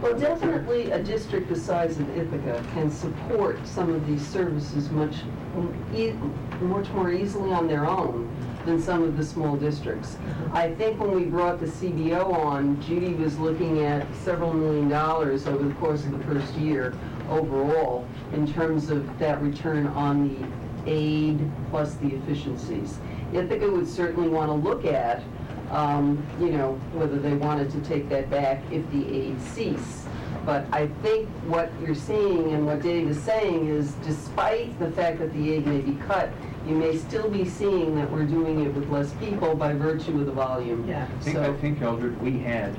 Well, definitely a district the size of Ithaca can support some of these services much more easily on their own than some of the small districts. I think when we brought the CBO on, Judy was looking at several $1 million over the course of the first year overall in terms of that return on the aid plus the efficiencies. Ithaca would certainly want to look at, you know, whether they wanted to take that back if the aid ceased. But I think what you're seeing and what Dave is saying is, despite the fact that the aid may be cut, you may still be seeing that we're doing it with less people by virtue of the volume. Yeah. I think, Eldred, we had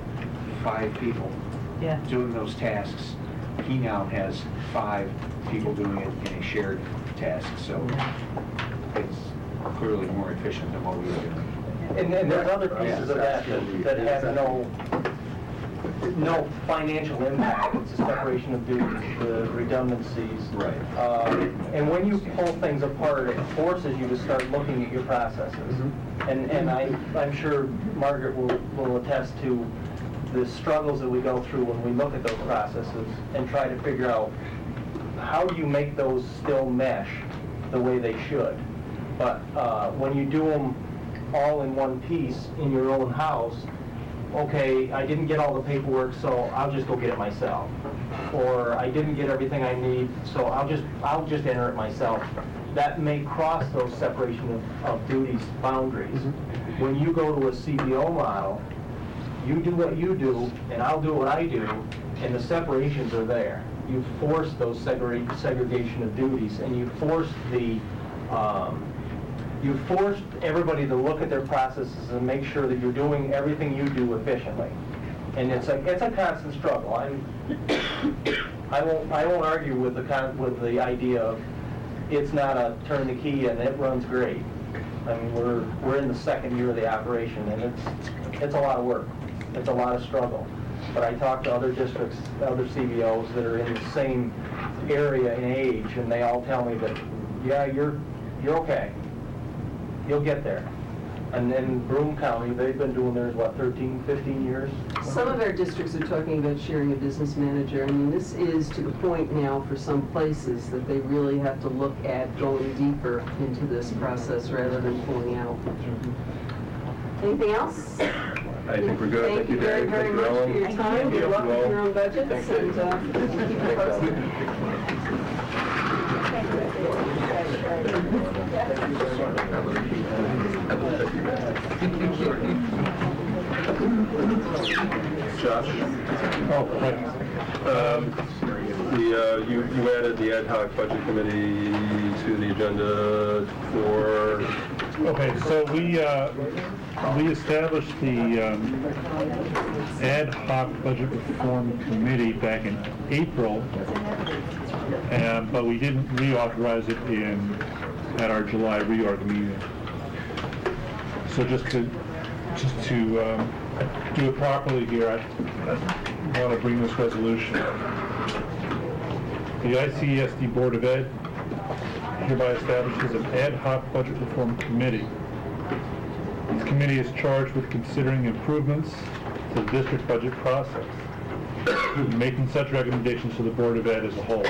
5 people doing those tasks. He now has 5 people doing it in a shared task, so it's clearly more efficient than what we were doing. And there's other pieces of that have no financial impact. It's the separation of duties, the redundancies. Right. And when you pull things apart, it forces you to start looking at your processes. And I'm sure Margaret will attest to the struggles that we go through when we look at those processes and try to figure out how do you make those still mesh the way they should. But when you do them all in one piece in your own house, okay, I didn't get all the paperwork, so I'll just go get it myself. Or I didn't get everything I need, so I'll just enter it myself. That may cross those separation of duties boundaries. When you go to a CBO model, you do what you do, and I'll do what I do, and the separations are there. You force those segregation of duties, and you force everybody to look at their processes and make sure that you're doing everything you do efficiently. And it's a constant struggle. I won't argue with the idea of it's not a turn the key and it runs great. I mean, we're in the 2nd year of the operation, and it's a lot of work. It's a lot of struggle. But I talk to other districts, other CBOs that are in the same area in age, and they all tell me that, yeah, you're okay. You'll get there. And then Broome County, they've been doing theirs, what, 13, 15 years? Some of our districts are talking about sharing a business manager. I mean, this is to the point now for some places that they really have to look at going deeper into this process rather than pulling out. Anything else? I think we're good. Thank you very, very much for your time. Good luck with your own budgets, and keep it posted. Josh? Oh, right. You added the ad hoc budget committee to the agenda for... Okay, so we established the ad hoc budget reform committee back in April, but we didn't reauthorize it at our July reorg meeting. So just to do it properly here, I want to bring this resolution. The ICESD Board of Ed hereby establishes an ad hoc budget reform committee. This committee is charged with considering improvements to the district budget process, making such recommendations to the Board of Ed as a whole.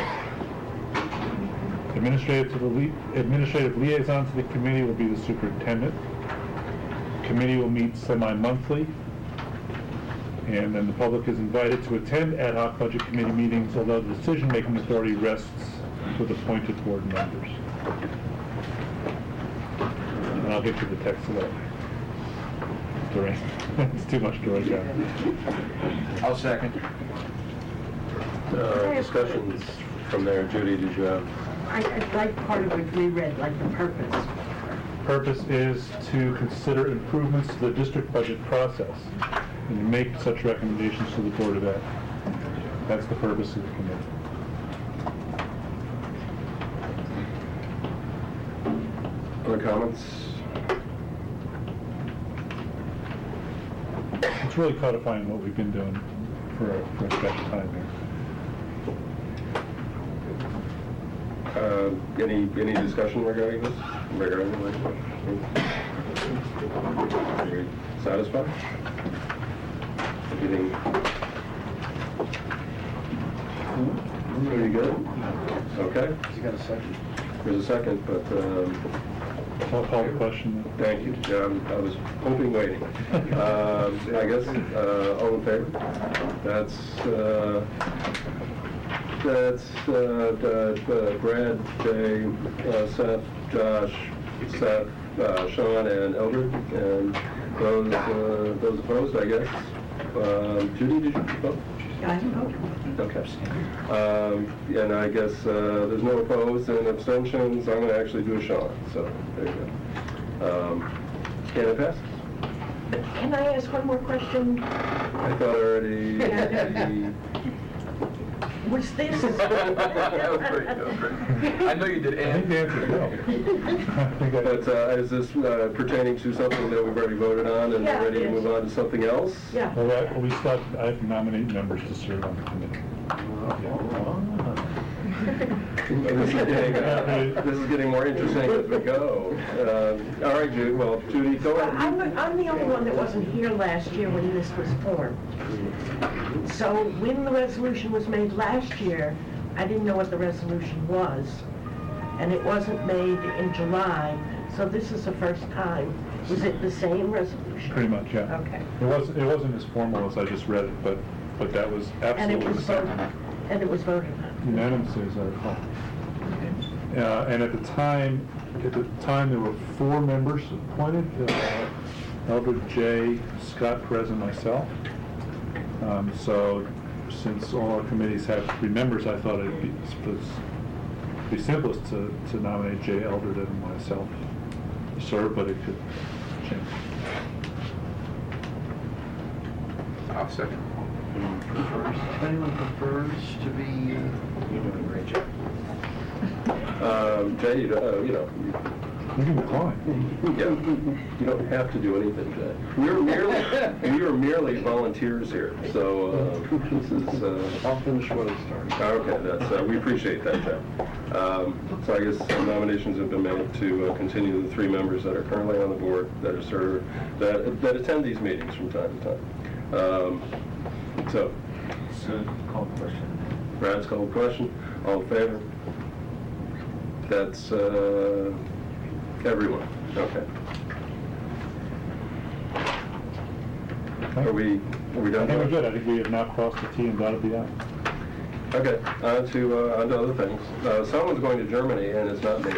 Administrative liaison to the committee will be the superintendent. The committee will meet semi-monthly, and then the public is invited to attend ad hoc budget committee meetings, although the decision-making authority rests with appointed board members. And I'll get you the text of that. It's too much to write down. I'll second. Discussions from there. Judy, did you have? I'd like part of it reread, like the purpose. Purpose is to consider improvements to the district budget process and make such recommendations to the Board of Ed. That's the purpose of the committee. Other comments? It's really codifying what we've been doing for a stretch of time here. Any discussion regarding this? Are you satisfied? Anything? Pretty good? Okay. You got a second? There's a second, but I'll call the question. Thank you. I was hoping, waiting. I guess, all in favor? That's Brad, Jay, Seth, Josh, Sean, and Eldred, and those opposed, I guess. Judy, did you vote? I don't know. Okay. And I guess there's no opposed and abstentions. I'm going to actually do a Sean, so there you go. Can it pass? Can I ask one more question? I thought already. Was this? That was great, that was great. I know you did, I think the answer is no. But is this pertaining to something that we've already voted on and Yeah, we're ready to it is. move on to something else? Yeah. Well, I have to nominate members to serve on the committee. This is getting more interesting as we go. All right, Judy. Well, Judy, go ahead. I'm the only one that wasn't here last year when this was formed. So when the resolution was made last year, I didn't know what the resolution was. And it wasn't made in July, so this is the first time. Was it the same resolution? Pretty much, yeah. Okay. It wasn't as formal as I just read it, but that was absolutely the same. And it was voted on. Unanimously, as I recall. And at the time there were 4 members appointed, Eldred, Jay, Scott, Perez, and myself. So since all our committees have 3 members, I thought it'd be simplest to nominate Jay, Eldred, and myself to serve, but it could change. I'll second. If anyone prefers to be, you're doing a great job. Jay, you know, You can decline. yeah, you don't have to do anything, Jay. We are merely volunteers here, so this is. I'll finish what I started. Okay, that's we appreciate that, Jay. So I guess nominations have been made to continue the 3 members that are currently on the board that are that attend these meetings from time to time. So Call the question. Brad's called the question. All in favor? That's everyone. Okay. Are we done? I think we're good. I think we have now crossed the T and dotted the I. Okay, on to other things. Someone's going to Germany, and it's not me.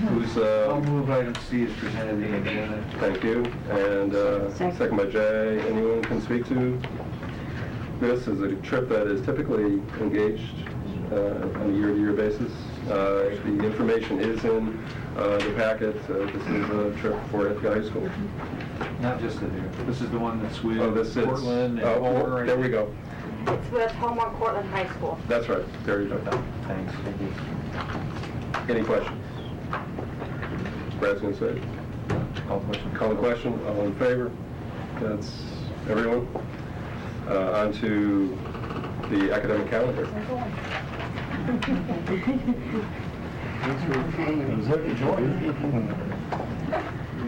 Who's, I'll move item C as presented in the agenda. thank you, and second by Jay. Anyone can speak to this? Is a trip that is typically engaged on a year-to-year basis. The information is in the packet. This is a trip for Ithaca High School. Not just the there. This is the one that's with This is Portland and Homer. there we go. It's with Homework Cortland High School. That's right. There you go. Thanks. Thank you. Any questions? Brad's going to say. Call the question. Call the question. All in favor? That's everyone. On to the academic calendar.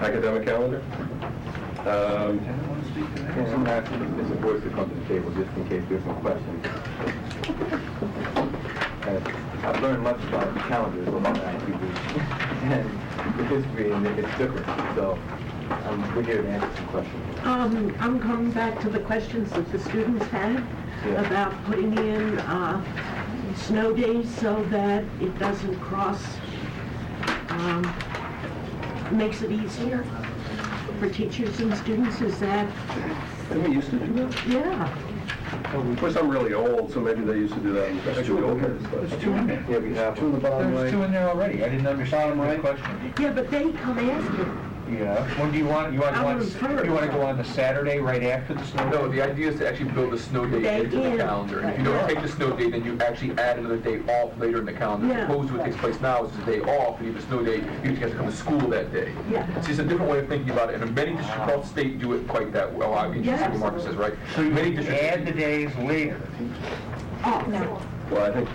Academic calendar. I'm asking if Mr. Boyce to come to the table just in case there's some questions. I've learned much about the calendars over the last few weeks and the history, and it's different. So we're here to answer some questions. I'm coming back to the questions that the students had about putting in snow days so that it doesn't cross, makes it easier for teachers and students. Is that? And we used to do that. Yeah. Of course, I'm really old, so maybe they used to do that in the old days. There's 2 in there. Yeah, we have. Two in the bottom right. There's 2 in there already. I didn't understand the question. Yeah, but they come after. Yeah. When do you want, you want to go on the Saturday right after the snow? No, the idea is to actually build a snow day Day into the in. calendar. And if you don't take the snow day, then you actually add another day off later in the calendar. Yeah. As opposed to what takes place now is a day off, and you have a snow day, you have to come to school that day. Yeah. It's just a different way of thinking about it, and many districts across the state do it quite that well. I mean, Yes. what Marcus says, right? So you Many districts add the days later. Oh, no. Well, I think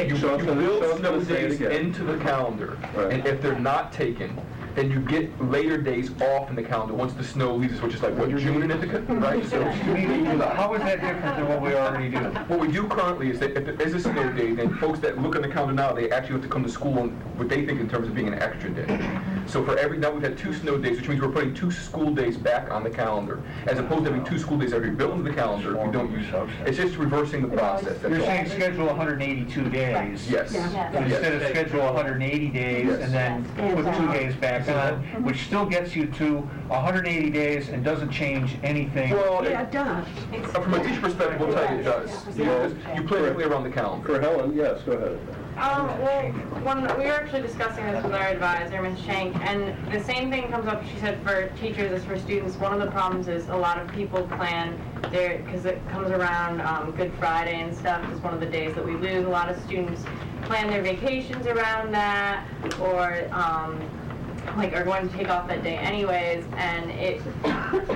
you Sean's build gonna snow say it days again. into the calendar, Right. and if they're not taken, then you get later days off in the calendar once the snow leaves, which is like, what, June in Ithaca, right? So, How is that different than what we already do? what we do currently is that if there is a snow day, then folks that look on the calendar now, they actually have to come to school on what they think in terms of being an extra day. So for now we've had 2 snow days, which means we're putting 2 school days back on the calendar, as opposed to having 2 school days that are built into the calendar if we don't use them. It's just reversing the process, that's You're all. saying schedule 182 days. Yes. Instead of schedule 180 days Yes. and then put 2 days back on, which still gets you to 180 days and doesn't change anything. Well, Yeah, it does. from a teacher perspective, we'll tell you it does. You plan it around the calendar. For Helen, yes, go ahead. Well, when we were actually discussing this with our advisor, Ms. Shank, and the same thing comes up, she said, for teachers as for students. One of the problems is a lot of people plan their, because it comes around Good Friday and stuff, is one of the days that we lose. A lot of students plan their vacations around that, or like are going to take off that day anyways, and it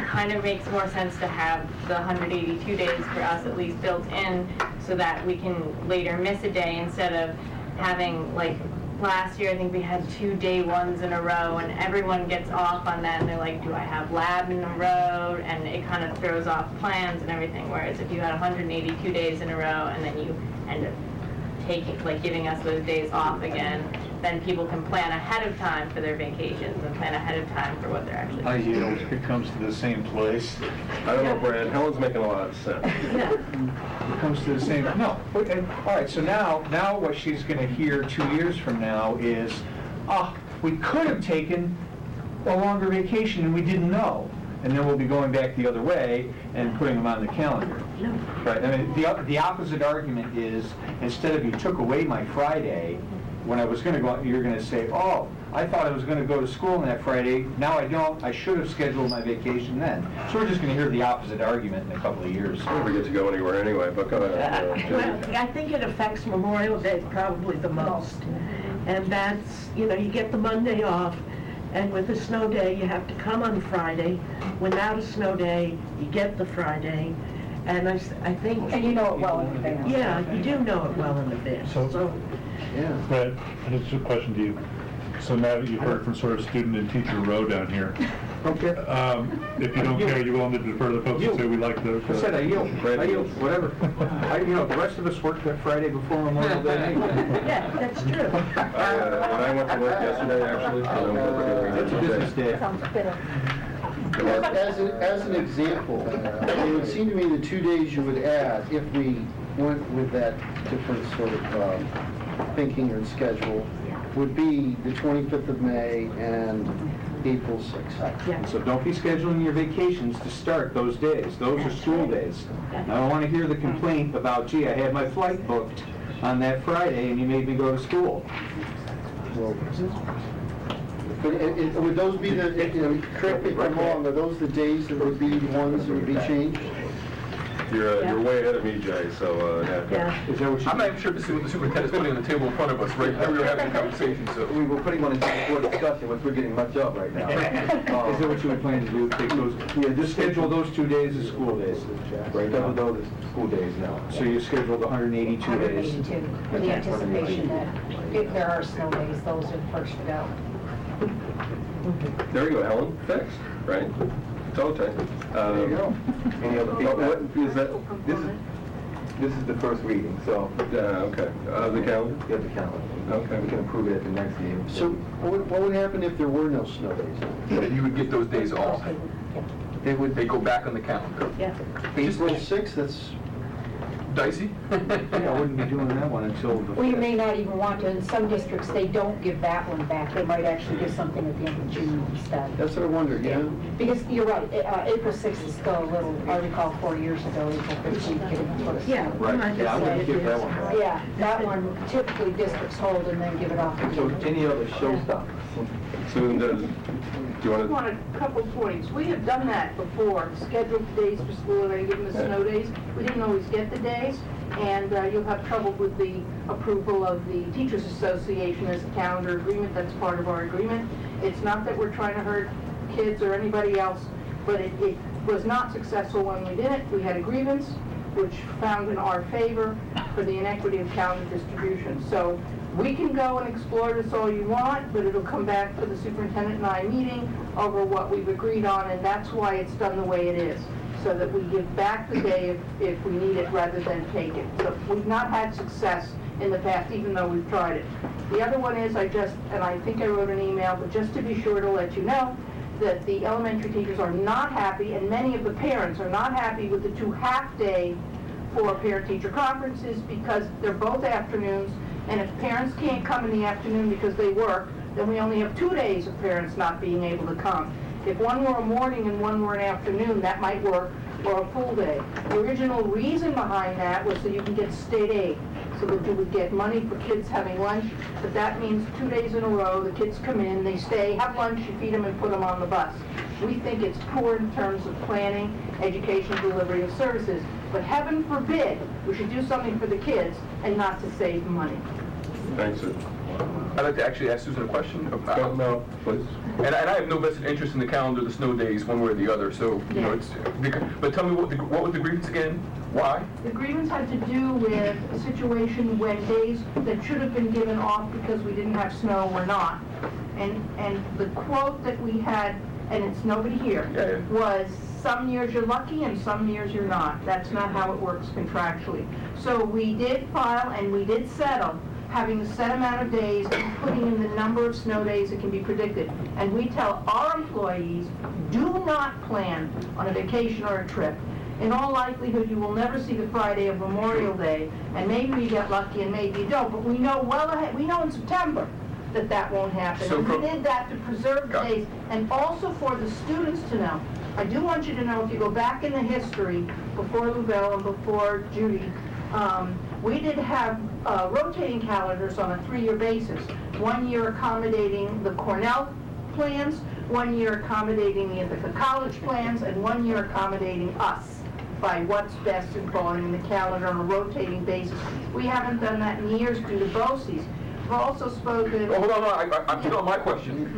kind of makes more sense to have the 182 days for us at least built in so that we can later miss a day instead of having, like last year I think we had 2 day ones in a row and everyone gets off on that and they're like, do I have lab in the road? And it kind of throws off plans and everything, whereas if you had 182 days in a row and then you end up taking, like giving us those days off again, then people can plan ahead of time for their vacations and plan ahead of time for what they're actually doing. It comes to the same place. I don't know, Brad, Helen's making a lot of sense. It comes to the same, no. Okay, all right, so now what she's going to hear 2 years from now is, we could have taken a longer vacation and we didn't know. And then we'll be going back the other way and putting them on the calendar. Right, I mean, the opposite argument is, instead of you took away my Friday, when I was going to go, you're going to say, oh, I thought I was going to go to school on that Friday, now I don't, I should have scheduled my vacation then. So we're just going to hear the opposite argument in a couple of years. I never get to go anywhere anyway, but go ahead. Well, I think it affects Memorial Day probably the most. And that's, you get the Monday off, and with a snow day, you have to come on Friday. Without a snow day, you get the Friday. And I think... And you know it well in advance. Yeah, you do know it well in advance. So Yeah. Brad, just a question to you. So now that you've heard from sort of student and teacher row down here, Okay. if you don't care, you're willing to defer to the folks that say we like the... I said I yield, whatever. The rest of us worked that Friday before Memorial Day anyway. Yeah, that's true. When I went to work yesterday, actually, It's a business day. Sounds bitter. As an example, it would seem to me the 2 days you would add, if we went with that different sort of thinking or schedule, would be the 25th of May and April 6th. Yeah. So don't be scheduling your vacations to start those days. Those are school days. I don't want to hear the complaint about, gee, I had my flight booked on that Friday and you made me go to school. Well, but would those be the, correct me if I'm wrong, are those the days that would be the ones that would be changed? You're way ahead of me, Jay, so, Yeah. Is that what you... I'm not even sure this is what the superintendent's putting on the table in front of us, right? We were having a conversation, so. We were putting one into discussion, which we're getting much of right now. Is that what you would plan to do? Take those, just schedule those 2 days as school days. Right Schedule now. those as school days now. So you scheduled 182 days. 182, with the anticipation that if there are snow days, those are the first to go. There you go, Helen, fixed, right? It's all taken. There you go. Any other What feedback? is that? This is the first reading, so Okay, the calendar? you have the calendar. Okay. We can approve it at the next meeting. So what would happen if there were no snow days? You would get those days off. They would, They go back on the calendar. Yeah. April 6th, that's, Dicey? I wouldn't be doing that one until the... Well, you may not even want to. In some districts, they don't give that one back. They might actually give something at the end of June instead. that's what I wondered, yeah? Because you're right, April 6th is still a little, I recall 4 years ago, April 15th, getting put aside. Yeah. Right, yeah, I wouldn't give that one. Yeah, that one typically districts hold and then give it off So again. any other showstoppers? Susan, do you want I to? want a couple points. We have done that before, scheduled days for school and then give them the snow days. We didn't always get the days, and you'll have trouble with the approval of the Teachers Association as a calendar agreement. That's part of our agreement. It's not that we're trying to hurt kids or anybody else, but it was not successful when we did it. We had a grievance, which found in our favor for the inequity of calendar distribution. So We can go and explore this all you want, but it'll come back to the superintendent and I meeting over what we've agreed on, and that's why it's done the way it is, so that we give back the day if we need it rather than take it. So we've not had success in the past, even though we've tried it. The other one is, and I think I wrote an email, but just to be sure to let you know, that the elementary teachers are not happy, and many of the parents are not happy with the 2 half-day for parent-teacher conferences because they're both afternoons, and if parents can't come in the afternoon because they work, then we only have 2 days of parents not being able to come. If one were a morning and one were an afternoon, that might work, or a full day. The original reason behind that was so you can get state aid, so that you would get money for kids having lunch, but that means 2 days in a row, the kids come in, they stay, have lunch, you feed them and put them on the bus. We think it's poor in terms of planning, education, delivery of services, but heaven forbid we should do something for the kids and not to save money. Thanks, Sue. I'd like to actually ask Susan a question. No, please. And I have no vested interest in the calendar, the snow days, one way or the other, so, you know, it's, but tell me what was the grievance again? Why? The grievance had to do with a situation when days that should have been given off because we didn't have snow were not. And the quote that we had, and it's nobody here, was some years you're lucky and some years you're not. That's not how it works contractually. So we did file and we did settle having a set amount of days and putting in the number of snow days that can be predicted. And we tell our employees, do not plan on a vacation or a trip. In all likelihood, you will never see the Friday of Memorial Day, and maybe you get lucky and maybe you don't, but we know well ahead, we know in September that won't happen. So we did that to preserve the days, and also for the students to know. I do want you to know, if you go back in the history, before Lubell and before Judy, we did have rotating calendars on a 3-year basis. 1 year accommodating the Cornell plans, 1 year accommodating the Ithaca College plans, and 1 year accommodating us by what's best in falling in the calendar on a rotating basis. We haven't done that in years due to BOCES. We've also spoken... Oh, hold on, I'm still on my question.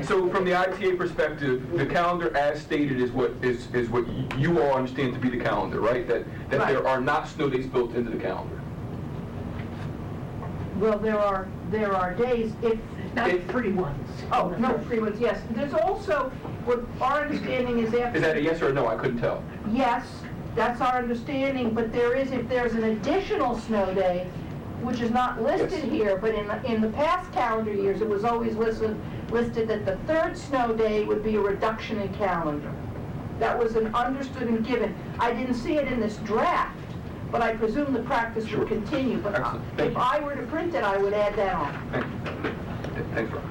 So from the ITA perspective, the calendar as stated is what you all understand to be the calendar, right? That right. There are not snow days built into the calendar. Well, there are days, if not free ones. Oh, no, free ones, yes. There's also, what our understanding is after... Is that a yes or a no? I couldn't tell. Yes, that's our understanding, but if there's an additional snow day, which is not listed here, but in the past calendar years, it was always listed that the 3rd snow day would be a reduction in calendar. That was an understood and given. I didn't see it in this draft, but I presume the practice would continue. But if I were to print it, I would add that on. Thanks, Rob.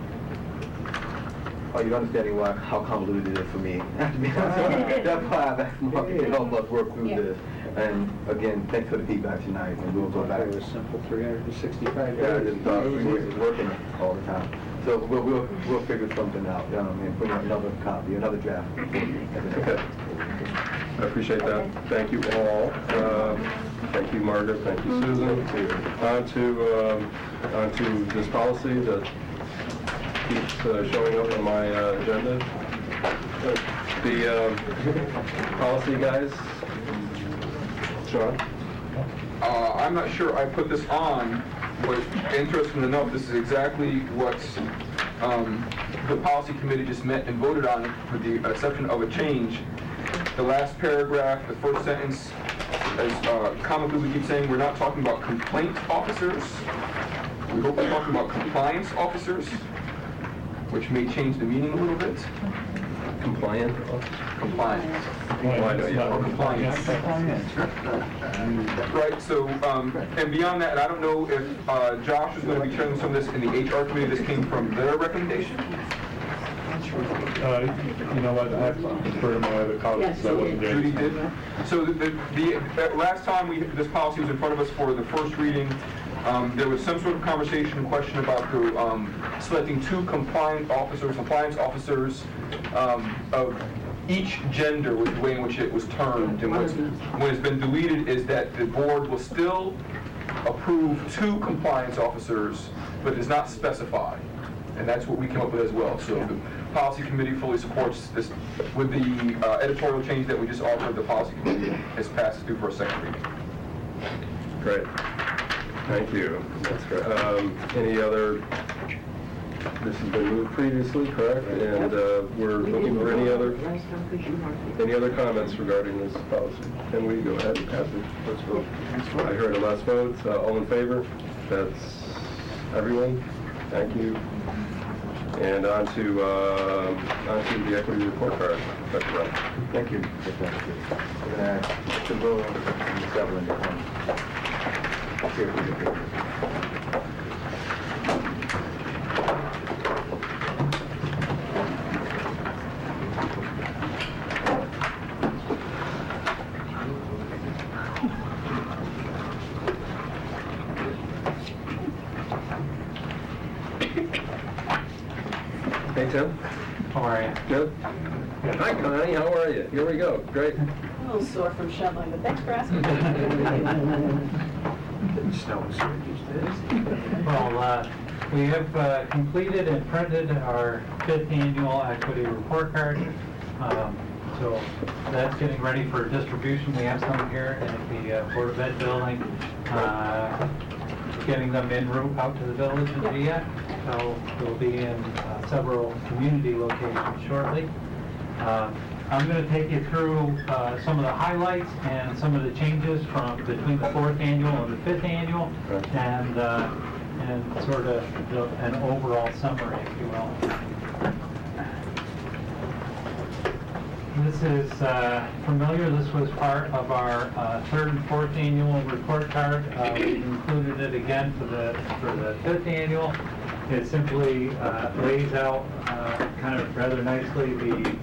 Are you understanding how convoluted it is for me? That's why I've asked Mark to help us work through this. And again, thanks for the feedback tonight, and we'll go back. It was simple 365 days. Yeah, I just thought it was working all the time. So we'll figure something out, and bring out another copy, another draft. Okay. I appreciate that. Thank you all. Thank you, Margaret. Thank you, Susan. On to this policy that keeps showing up on my agenda. The policy guys. Sean? I'm not sure I put this on, but interesting enough, this is exactly what the policy committee just met and voted on, with the exception of a change. The last paragraph, the first sentence, as comically we keep saying, we're not talking about complaint officers. We hope we're talking about compliance officers, which may change the meaning a little bit. Compliant? Compliance. Or compliance. Right, so, and beyond that, and I don't know if Josh is going to be sharing some of this in the HR committee. This came from their recommendation. You know what, I have to defer to my other colleagues. Judy did. So the last time this policy was in front of us for the first reading, there was some sort of conversation and question about selecting 2 compliance officers of each gender, was the way in which it was termed. And what has been deleted is that the board will still approve 2 compliance officers, but does not specify. And that's what we came up with as well. So the policy committee fully supports this with the editorial change that we just offered. The policy committee has passed through for a second reading. Great. Thank you. That's great. Any other, this has been moved previously, correct? And we're looking for any other comments regarding this policy? Can we go ahead and pass it? Let's vote. I heard a last vote. All in favor? That's everyone. Thank you. And on to the equity report card. Dr. Brown. Thank you. We're going to ask to go on several in the corner. Here we go. Hey, Tim. How are you? Good. Hi, Connie. How are you? Here we go. Great. A little sore from shoveling, but thanks for asking. Well, we have completed and printed our 5th annual equity report card. So that's getting ready for distribution. We have some here at the Board of Ed building, getting them en route out to the village in Ithaca. So we'll be in several community locations shortly. I'm going to take you through some of the highlights and some of the changes from between the 4th annual and the 5th annual, and sort of an overall summary, if you will. This is familiar. This was part of our 3rd and 4th annual report card. We've included it again for the 5th annual. It simply lays out kind of rather nicely the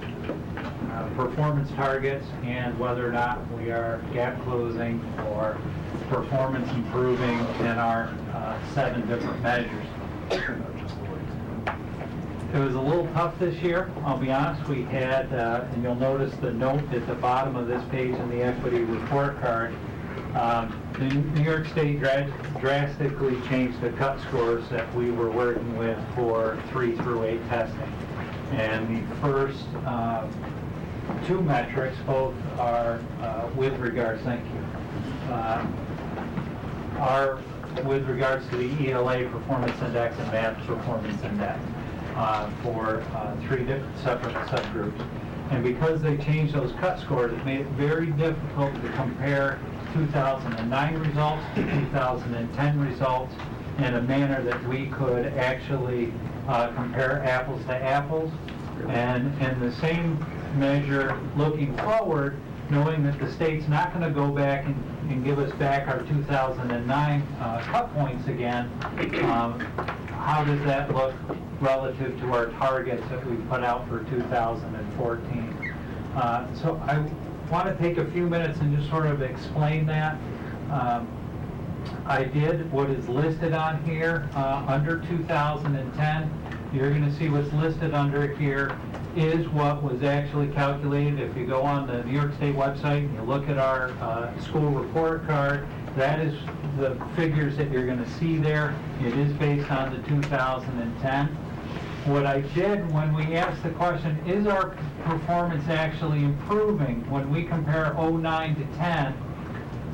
performance targets and whether or not we are gap closing or performance improving in our 7 different measures. It was a little tough this year, I'll be honest. We had, and you'll notice the note at the bottom of this page in the equity report card, New York State drastically changed the cut scores that we were working with for 3 through 8 testing. And the first 2 metrics, both are with regards, thank you, are with regards to the ELA Performance Index and Math Performance Index for 3 different separate subgroups. And because they changed those cut scores, it made it very difficult to compare 2009 results to 2010 results in a manner that we could actually compare apples to apples. And in the same measure, looking forward, knowing that the state's not going to go back and give us back our 2009 cut points again, how does that look relative to our targets that we put out for 2014? So I want to take a few minutes and just sort of explain that. I did what is listed on here under 2010. You're going to see what's listed under here is what was actually calculated. If you go on the New York State website and you look at our school report card, that is the figures that you're going to see there. It is based on the 2010. What I did when we asked the question, is our performance actually improving when we compare 09 to 10,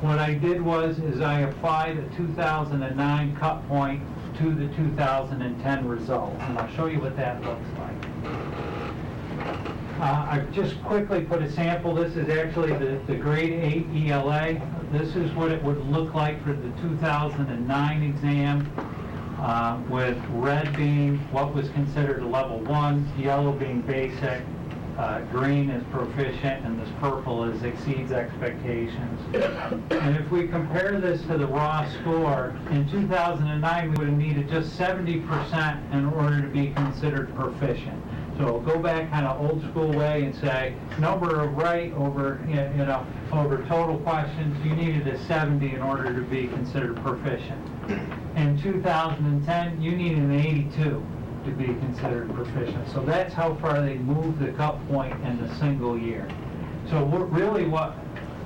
what I did was I applied a 2009 cut point to the 2010 results. And I'll show you what that looks like. I've just quickly put a sample. This is actually the grade 8 ELA. This is what it would look like for the 2009 exam, with red being what was considered a level 1, yellow being basic, green is proficient, and this purple is exceeds expectations. And if we compare this to the raw score, in 2009 we would have needed just 70% in order to be considered proficient. So go back kind of old school way and say number of right over over total questions, you needed a 70 in order to be considered proficient. In 2010 you needed an 82 to be considered proficient. So that's how far they moved the cut point in a single year. So really what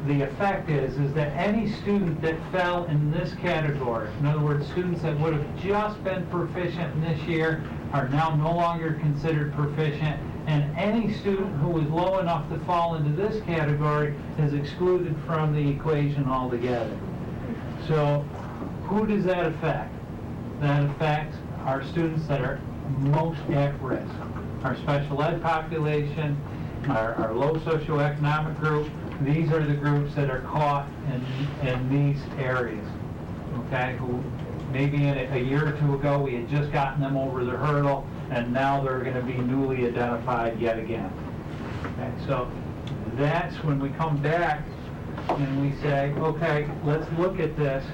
the effect is that any student that fell in this category, in other words, students that would have just been proficient in this year are now no longer considered proficient, and any student who was low enough to fall into this category is excluded from the equation altogether. So who does that affect? That affects our students that are most at risk. Our special ed population, our low socioeconomic group, these are the groups that are caught in these areas, okay? Who maybe a year or two ago, we had just gotten them over the hurdle, and now they're going to be newly identified yet again. Okay, so that's when we come back and we say, okay, let's look at this.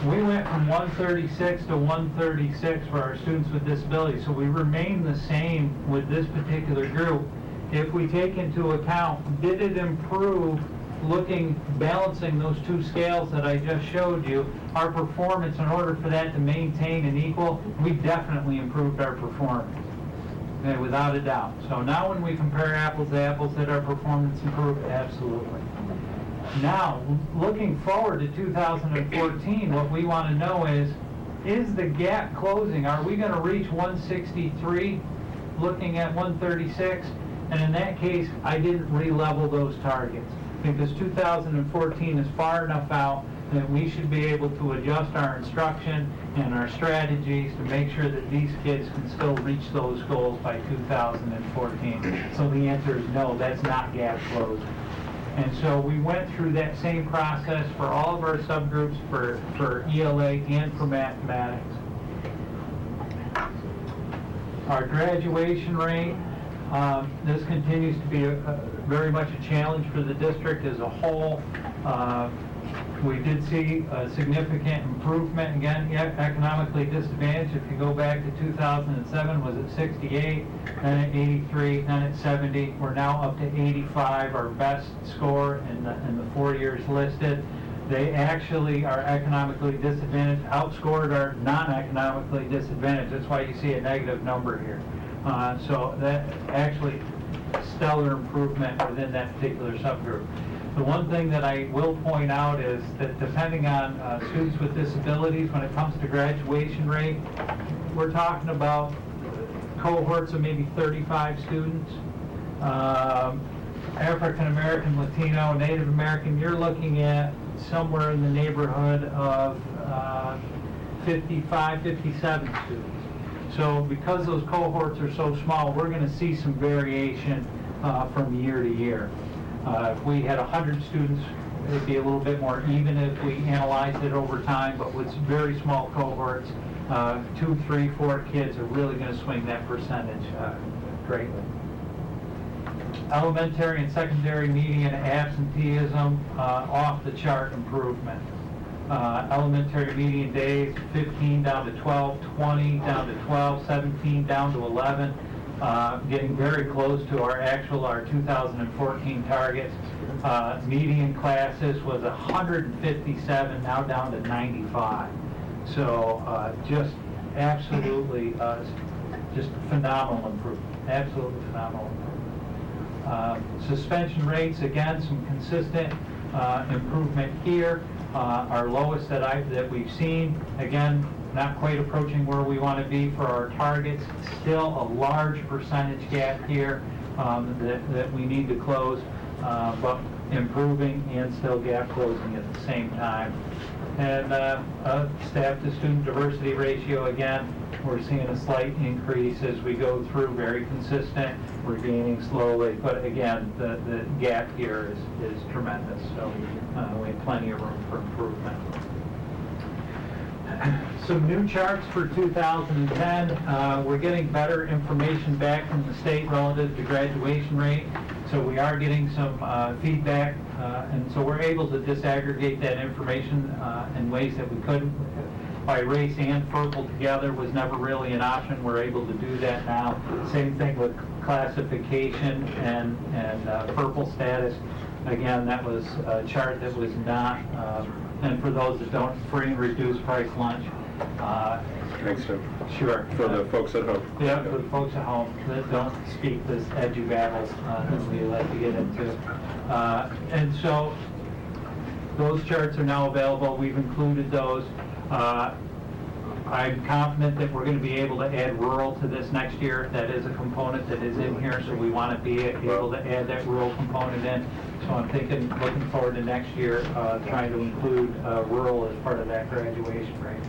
We went from 136 to 136 for our students with disabilities, so we remain the same with this particular group. If we take into account, did it improve balancing those two scales that I just showed you, our performance in order for that to maintain and equal, we definitely improved our performance, okay, without a doubt. So now when we compare apples to apples, did our performance improve? Absolutely. Now, looking forward to 2014, what we want to know is the gap closing? Are we going to reach 163 looking at 136? And in that case, I didn't re-level those targets because 2014 is far enough out that we should be able to adjust our instruction and our strategies to make sure that these kids can still reach those goals by 2014. So the answer is no, that's not gap closing. And so we went through that same process for all of our subgroups for ELA and for mathematics. Our graduation rate, this continues to be very much a challenge for the district as a whole. We did see a significant improvement, again, economically disadvantaged. If you go back to 2007, was at 68, then at 83, then at 70. We're now up to 85, our best score in the 4 years listed. They actually are economically disadvantaged, outscored our non-economically disadvantaged. That's why you see a negative number here. So that actually stellar improvement within that particular subgroup. The one thing that I will point out is that depending on students with disabilities, when it comes to graduation rate, we're talking about cohorts of maybe 35 students. African American, Latino, Native American, you're looking at somewhere in the neighborhood of 55, 57 students. So because those cohorts are so small, we're going to see some variation from year to year. If we had 100 students, it'd be a little bit more even if we analyzed it over time, but with very small cohorts, 2, 3, 4 kids are really going to swing that percentage greatly. Elementary and secondary median absenteeism, off the chart improvement. Elementary median days, 15 down to 12, 20 down to 12, 17 down to 11. Getting very close to our 2014 targets. Median classes was 157, now down to 95. So just absolutely, just phenomenal improvement. Absolutely phenomenal improvement. Suspension rates, again, some consistent improvement here. Our lowest that we've seen, again, not quite approaching where we want to be for our targets. Still a large percentage gap here that we need to close, but improving and still gap closing at the same time. And staff to student diversity ratio, again, we're seeing a slight increase as we go through, very consistent. We're gaining slowly, but again, the gap here is tremendous. So we have plenty of room for improvement. Some new charts for 2010. We're getting better information back from the state relative to graduation rate. So we are getting some feedback, and so we're able to disaggregate that information in ways that we couldn't. By race and purple together was never really an option. We're able to do that now. Same thing with classification and purple status. Again, that was a chart that was not, and for those that don't, free and reduced price lunch. Thanks, Tim. Sure. For the folks at home. Yeah, for the folks at home that don't speak this edgy babbles that we like to get into. And so those charts are now available. We've included those. I'm confident that we're going to be able to add rural to this next year. That is a component that is in here, so we want to be able to add that rural component in. So I'm thinking, looking forward to next year, trying to include rural as part of that graduation rate.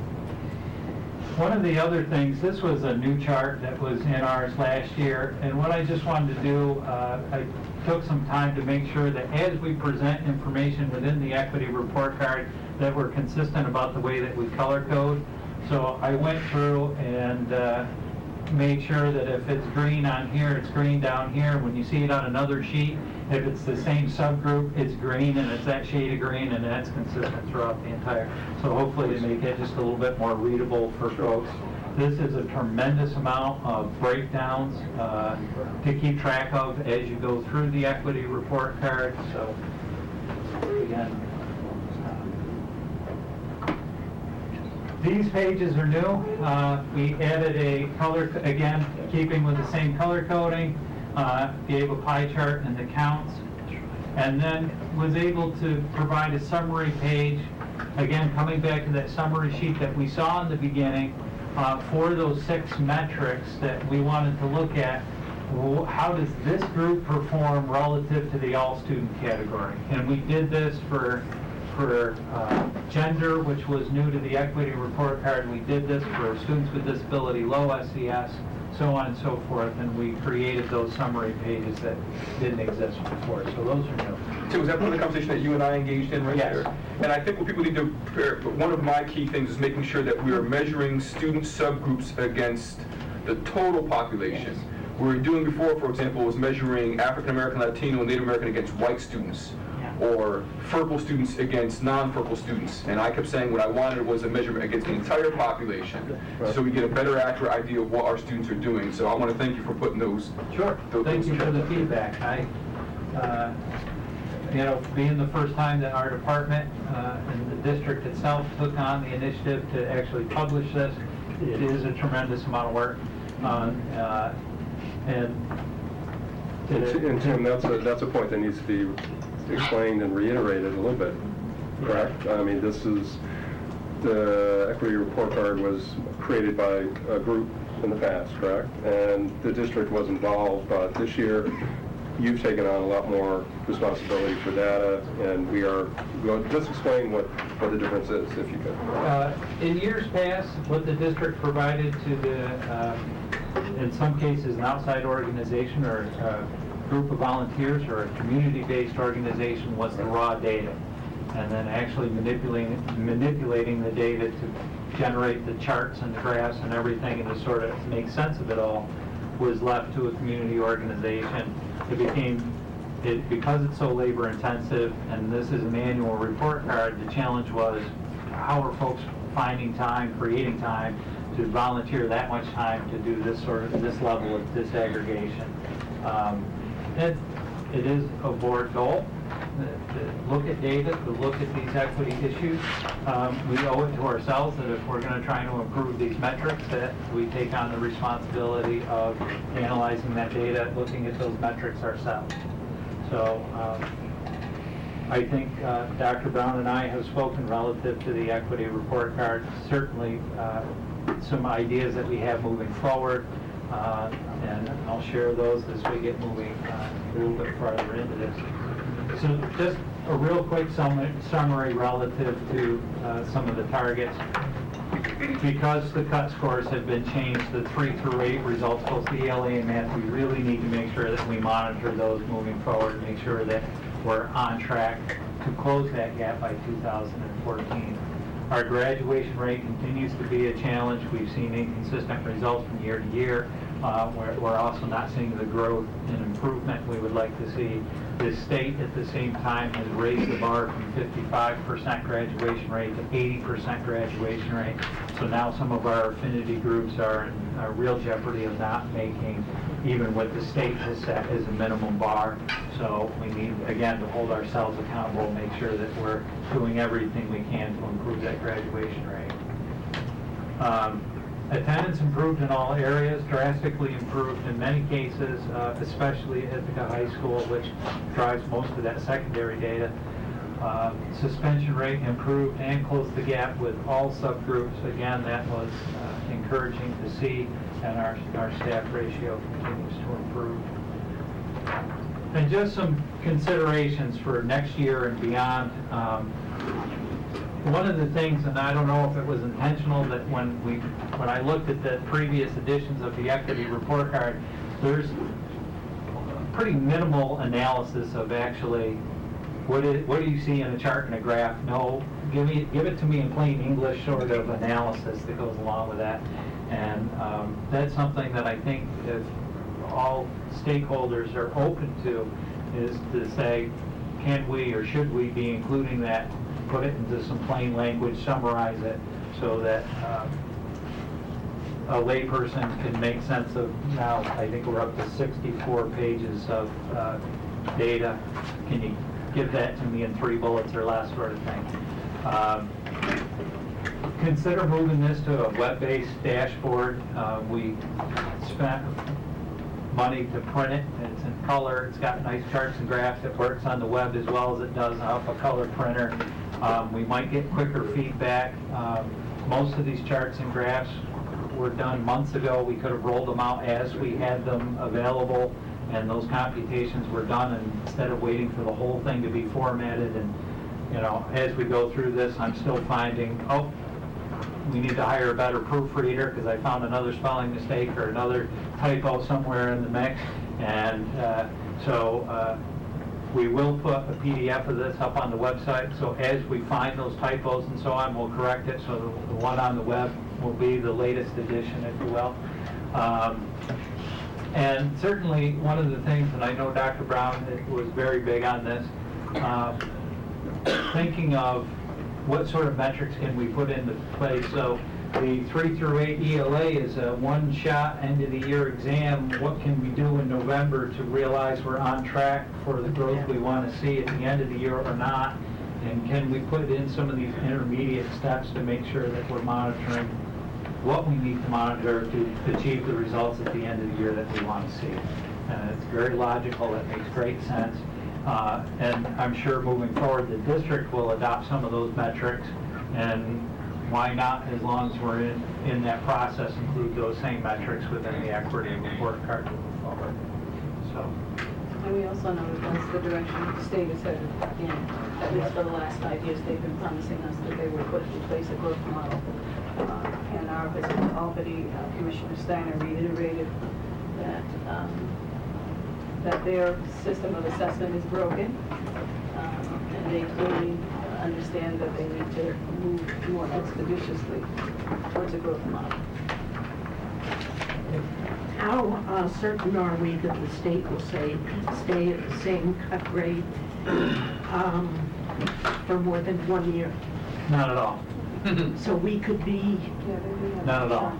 One of the other things, this was a new chart that was in ours last year, and what I just wanted to do, I took some time to make sure that as we present information within the equity report card, that we're consistent about the way that we color code. So I went through and made sure that if it's green on here, it's green down here. When you see it on another sheet, if it's the same subgroup, it's green and it's that shade of green, and that's consistent throughout the entire. So hopefully to make it just a little bit more readable for folks. This is a tremendous amount of breakdowns to keep track of as you go through the equity report card. So again, these pages are new. We added a color, again, keeping with the same color coding, gave a pie chart and the counts, and then was able to provide a summary page, again, coming back to that summary sheet that we saw in the beginning, for those 6 metrics that we wanted to look at. How does this group perform relative to the all-student category? And we did this for gender, which was new to the equity report card. We did this for students with disability, low SES, so on and so forth, and we created those summary pages that didn't exist before. So those are new. So was that one of the conversation that you and I engaged in right there? And I think what people need to prepare, one of my key things is making sure that we are measuring student subgroups against the total population. What we were doing before, for example, was measuring African American, Latino, and Native American against white students, or FERPL students against non-FERPL students. And I kept saying what I wanted was a measurement against the entire population, so we get a better, accurate idea of what our students are doing. So I want to thank you for putting those. Sure. Thank you for the feedback. Being the first time that our department and the district itself took on the initiative to actually publish this, it is a tremendous amount of work. And Tim, that's a point that needs to be explained and reiterated a little bit, correct? I mean, this is, the equity report card was created by a group in the past, correct? And the district was involved, but this year you've taken on a lot more responsibility for data, and we are, just explain what the difference is, if you could. In years past, what the district provided to the, in some cases, an outside organization or group of volunteers or a community-based organization was the raw data, and then actually manipulating the data to generate the charts and the graphs and everything and to sort of make sense of it all was left to a community organization. Because it's so labor intensive and this is an annual report card, the challenge was how are folks finding time, creating time to volunteer that much time to do this level of disaggregation. It is a board goal to look at data, to look at these equity issues. We owe it to ourselves that if we're going to try to improve these metrics, that we take on the responsibility of analyzing that data, looking at those metrics ourselves. So I think Dr. Brown and I have spoken relative to the equity report card. Certainly some ideas that we have moving forward. And I'll share those as we get moving a little bit farther into this. So just a real quick summary relative to some of the targets. Because the cut scores have been changed, the 3 through 8 results, both the ELA and math, we really need to make sure that we monitor those moving forward, make sure that we're on track to close that gap by 2014. Our graduation rate continues to be a challenge. We've seen inconsistent results from year to year. We're also not seeing the growth and improvement we would like to see. The state at the same time has raised the bar from 55% graduation rate to 80% graduation rate. So now some of our affinity groups are in a real jeopardy of not making even what the state has set as a minimum bar. So we need, again, to hold ourselves accountable, make sure that we're doing everything we can to improve that graduation rate. Attendance improved in all areas, drastically improved in many cases, especially at Ithaca High School, which drives most of that secondary data. Suspension rate improved and closed the gap with all subgroups. Again, that was encouraging to see, and our staff ratio continues to improve. And just some considerations for next year and beyond. One of the things, and I don't know if it was intentional, that when I looked at the previous editions of the equity report card, there's pretty minimal analysis of actually what do you see in a chart and a graph. No, give it to me in plain English sort of analysis that goes along with that. And that's something that I think if all stakeholders are open to, is to say, can we or should we be including that, put it into some plain language, summarize it, so that a layperson can make sense of. Now I think we're up to 64 pages of data. Can you give that to me in 3 bullets or less, sort of thing? Consider moving this to a web-based dashboard. We spent money to print it. It's in color. It's got nice charts and graphs. It works on the web as well as it does off a color printer. We might get quicker feedback. Most of these charts and graphs were done months ago. We could have rolled them out as we had them available, and those computations were done, and instead of waiting for the whole thing to be formatted. And as we go through this, I'm still finding, oh, we need to hire a better proofreader because I found another spelling mistake or another typo somewhere in the mix. And so we will put a PDF of this up on the website, so as we find those typos and so on, we'll correct it, so the one on the web will be the latest edition, if you will. And certainly one of the things, and I know Dr. Brown was very big on this, thinking of what sort of metrics can we put into place. So the 3 through 8 ELA is a one-shot end-of-the-year exam. What can we do in November to realize we're on track for the growth we want to see at the end of the year or not? And can we put in some of these intermediate steps to make sure that we're monitoring what we need to monitor to achieve the results at the end of the year that we want to see? And it's very logical. It makes great sense. And I'm sure moving forward, the district will adopt some of those metrics, and why not, as long as we're in that process, include those same metrics within the equity report card moving forward. So. And we also know that that's the direction the state has headed in. At least for the last 5 years, they've been promising us that they will put in place a growth model. And our visit to Albany, Commissioner Steiner reiterated that their system of assessment is broken, and they clearly understand that they need to move more expeditiously towards a growth model. How certain are we that the state will stay at the same cut rate for more than 1 year? Not at all. So we could be... Not at all.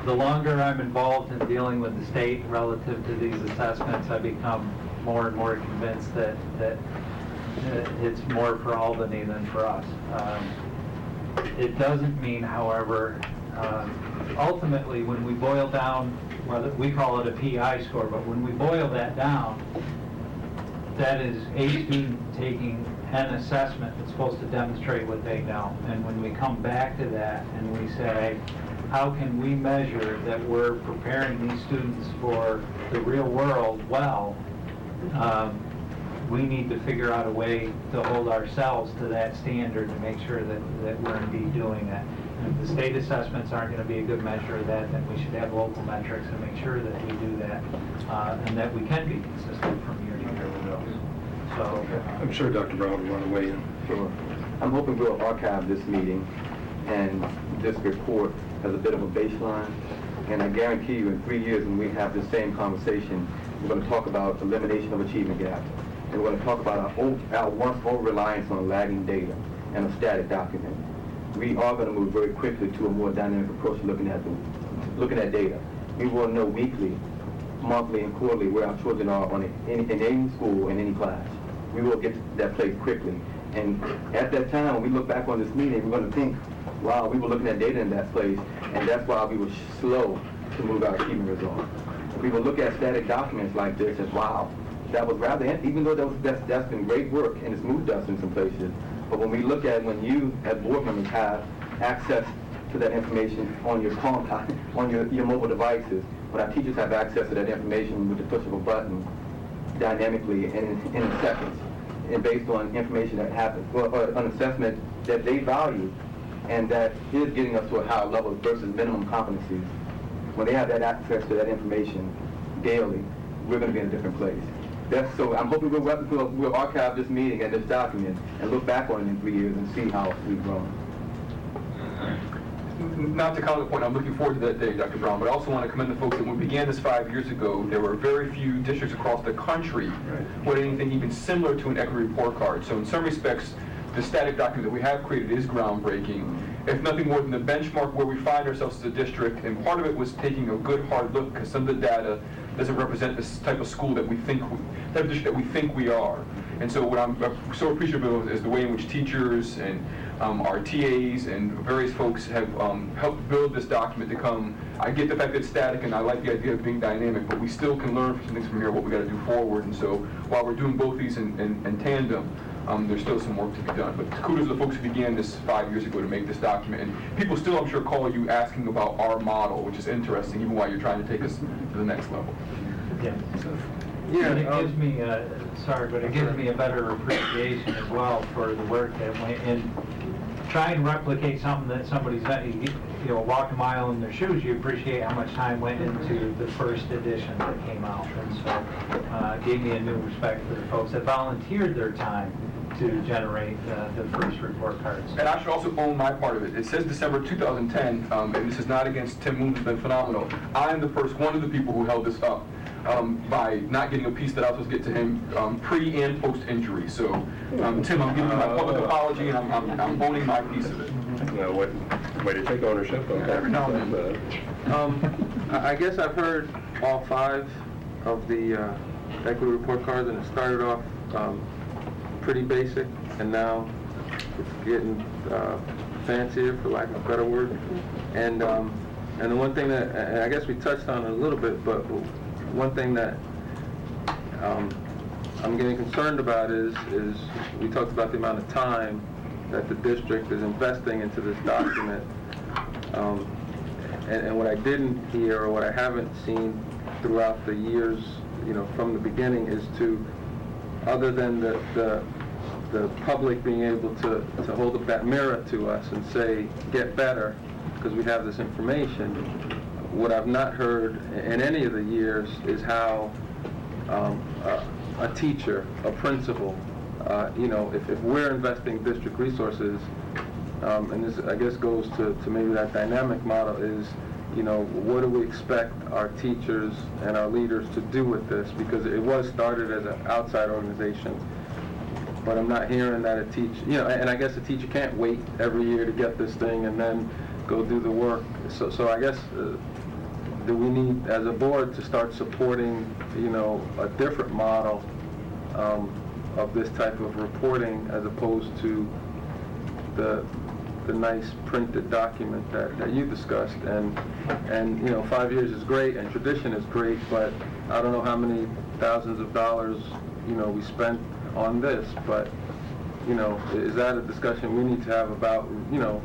The longer I'm involved in dealing with the state relative to these assessments, I become more and more convinced that it's more for Albany than for us. It doesn't mean, however, ultimately when we boil down, whether we call it a PI score, but when we boil that down, that is a student taking an assessment that's supposed to demonstrate what they know. And when we come back to that and we say, how can we measure that we're preparing these students for the real world well, we need to figure out a way to hold ourselves to that standard to make sure that we're indeed doing that. And if the state assessments aren't going to be a good measure of that, then we should have local metrics and make sure that we do that, and that we can be consistent from year to year with those. So I'm sure Dr. Brown will want to weigh in. Sure. I'm hoping we'll archive this meeting and this report as a bit of a baseline. And I guarantee you in 3 years when we have this same conversation, we're going to talk about elimination of achievement gaps. And we're going to talk about our once over-reliance on lagging data and a static document. We are going to move very quickly to a more dynamic approach to looking at data. We will know weekly, monthly, and quarterly where our children are in any school, in any class. We will get to that place quickly. And at that time, when we look back on this meeting, we're going to think, wow, we were looking at data in that place, and that's why we were slow to move our achievement results. We will look at static documents like this as, wow, that was rather, even though that's been great work and it's moved us in some places, but when we look at when you as board members have access to that information on your phone, on your mobile devices, when our teachers have access to that information with the push of a button, dynamically in seconds, and based on information that happens, or an assessment that they value, and that is getting us to a higher level versus minimum competencies. When they have that access to that information daily, we're going to be in a different place. So I'm hoping we'll archive this meeting and this document and look back on it in 3 years and see how we've grown. Not to call the point, I'm looking forward to that day, Dr. Brown, but I also want to commend the folks that when we began this 5 years ago, there were very few districts across the country with anything even similar to an equity report card. So in some respects, the static document that we have created is groundbreaking, if nothing more than the benchmark where we find ourselves as a district, and part of it was taking a good hard look because some of the data doesn't represent this type of school that we think, type of district that we think we are. And so what I'm so appreciative of is the way in which teachers and our TAs and various folks have helped build this document to come. I get the fact that it's static and I like the idea of being dynamic, but we still can learn some things from here, what we got to do forward. And so while we're doing both these in tandem, there's still some work to be done. But kudos to the folks who began this 5 years ago to make this document. And people still, I'm sure, call you asking about our model, which is interesting, even while you're trying to take us to the next level. Yeah. Yeah, it gives me, sorry, but it gives me a better appreciation as well for the work that went in. Try and replicate something that somebody's, you know, walk a mile in their shoes, you appreciate how much time went into the first edition that came out. And so it gave me a new respect for the folks that volunteered their time to generate the first report cards. And I should also own my part of it. It says December 2010, and this is not against Tim Moon, who's been phenomenal. I'm the first one of the people who held this up by not getting a piece that I was supposed to get to him pre and post injury. So, Tim, I'm giving you my public apology, and I'm owning my piece of it. Way to take ownership. Okay. I guess I've heard all 5 of the equity report cards, and it started off pretty basic, and now it's getting fancier, for lack of a better word. And the one thing that, and I guess we touched on it a little bit, but one thing that I'm getting concerned about is we talked about the amount of time that the district is investing into this document. And what I didn't hear, or what I haven't seen throughout the years, you know, from the beginning, is to, other than the public being able to hold up that mirror to us and say, get better, because we have this information. What I've not heard in any of the years is how a teacher, a principal, you know, if we're investing district resources, and this, I guess, goes to maybe that dynamic model, is, you know, what do we expect our teachers and our leaders to do with this? Because it was started as an outside organization, but I'm not hearing that a teacher, you know, and I guess a teacher can't wait every year to get this thing and then go do the work. So I guess, do we need, as a board, to start supporting, you know, a different model of this type of reporting, as opposed to the nice printed document that you discussed? And you know, 5 years is great and tradition is great, but I don't know how many thousands of dollars, you know, we spent on this, but, you know, is that a discussion we need to have about, you know,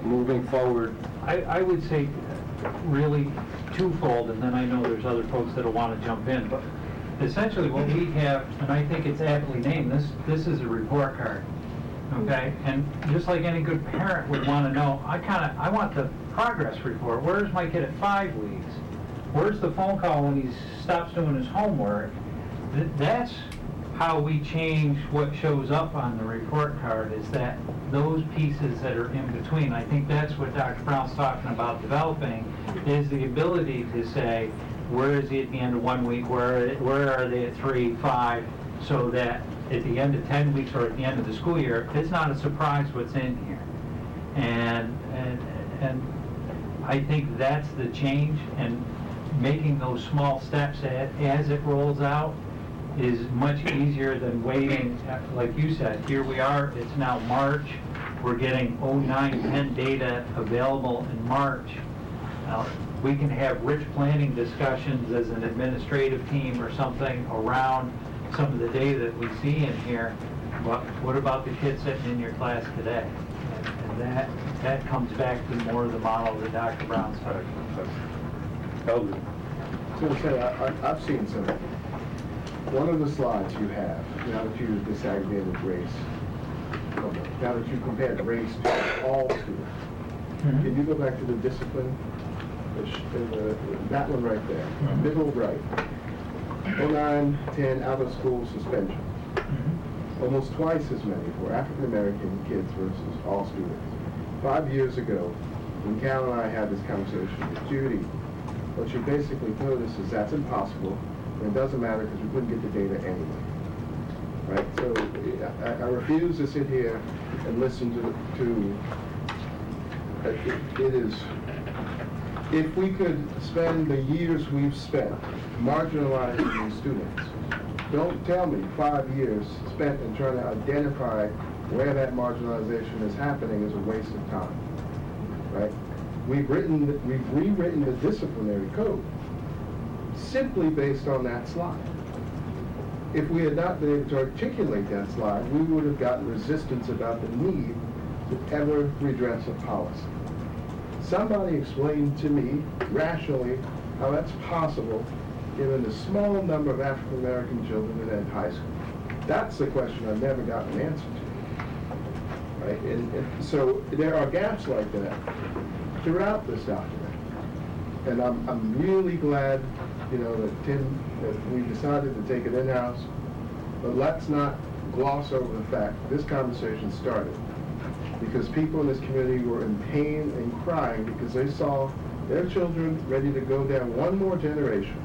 moving forward? I would say really twofold, and then I know there's other folks that'll want to jump in, but essentially what we have, and I think it's aptly named, this is a report card, okay? And just like any good parent would want to know, I want the progress report. Where's my kid at 5 weeks? Where's the phone call when he stops doing his homework? That's how we change what shows up on the report card, is that those pieces that are in between. I think that's what Dr. Brown's talking about developing, is the ability to say, where is he at the end of 1 week, where are they at 3, 5, so that at the end of 10 weeks or at the end of the school year, it's not a surprise what's in here. And I think that's the change, and making those small steps as it rolls out is much easier than waiting. Like you said, here we are, it's now March, we're getting 09-10 data available in March. Now, we can have rich planning discussions as an administrative team or something around some of the data that we see in here. But what about the kids sitting in your class today? And that comes back to more of the model that Dr. Brown started. So to say, I've seen some. One of the slides you have, now that you've disaggregated race, now that you compared race to all students, can you go back to the discipline? That one right there, middle right. 09-10 out of school suspension. Almost twice as many for African American kids versus all students. 5 years ago, when Cal and I had this conversation with Judy, what she basically told us is that's impossible, and it doesn't matter because we couldn't get the data anyway. Right? So I refuse to sit here and listen to it is, if we could spend the years we've spent marginalizing these students, don't tell me 5 years spent in trying to identify where that marginalization is happening is a waste of time, right? We've rewritten the disciplinary code simply based on that slide. If we had not been able to articulate that slide, we would have gotten resistance about the need to ever redress a policy. Somebody explain to me rationally how that's possible given the small number of African American children in high school. That's the question I've never gotten an answer to. Right? And so there are gaps like that throughout this document. And I'm really glad, that we decided to take it in-house. But let's not gloss over the fact that this conversation started because people in this community were in pain and crying because they saw their children ready to go down one more generation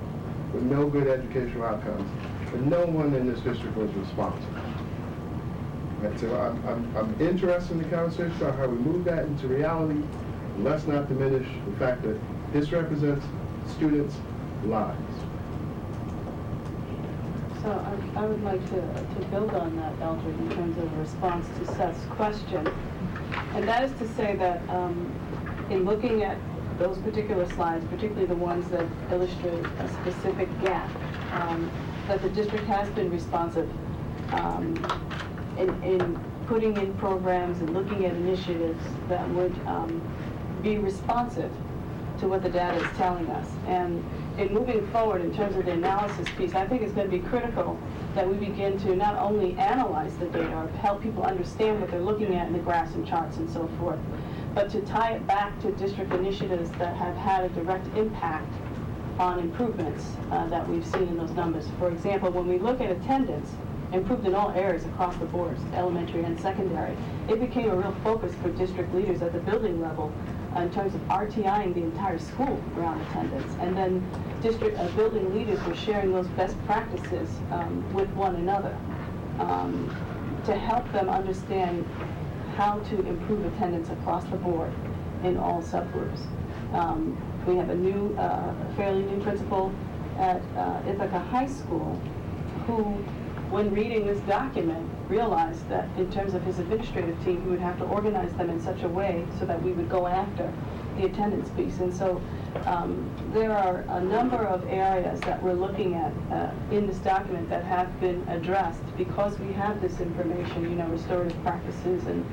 with no good educational outcomes, and no one in this district was responsible. Right, so I'm interested in the conversation about how we move that into reality. Let's not diminish the fact that this represents students' lives. So I would like to build on that, Eldred, in terms of a response to Seth's question. And that is to say that in looking at those particular slides, particularly the ones that illustrate a specific gap, that the district has been responsive in putting in programs and looking at initiatives that would be responsive to what the data is telling us. And in moving forward in terms of the analysis piece, I think it's going to be critical that we begin to not only analyze the data or help people understand what they're looking at in the graphs and charts and so forth, but to tie it back to district initiatives that have had a direct impact on improvements that we've seen in those numbers. For example, when we look at attendance, improved in all areas across the board, elementary and secondary, it became a real focus for district leaders at the building level in terms of RTIing the entire school around attendance. And then district building leaders were sharing those best practices with one another to help them understand how to improve attendance across the board in all subgroups. We have a new, fairly new principal at Ithaca High School who, when reading this document, realized that in terms of his administrative team, he would have to organize them in such a way so that we would go after the attendance piece. And so there are a number of areas that we're looking at in this document that have been addressed because we have this information, restorative practices and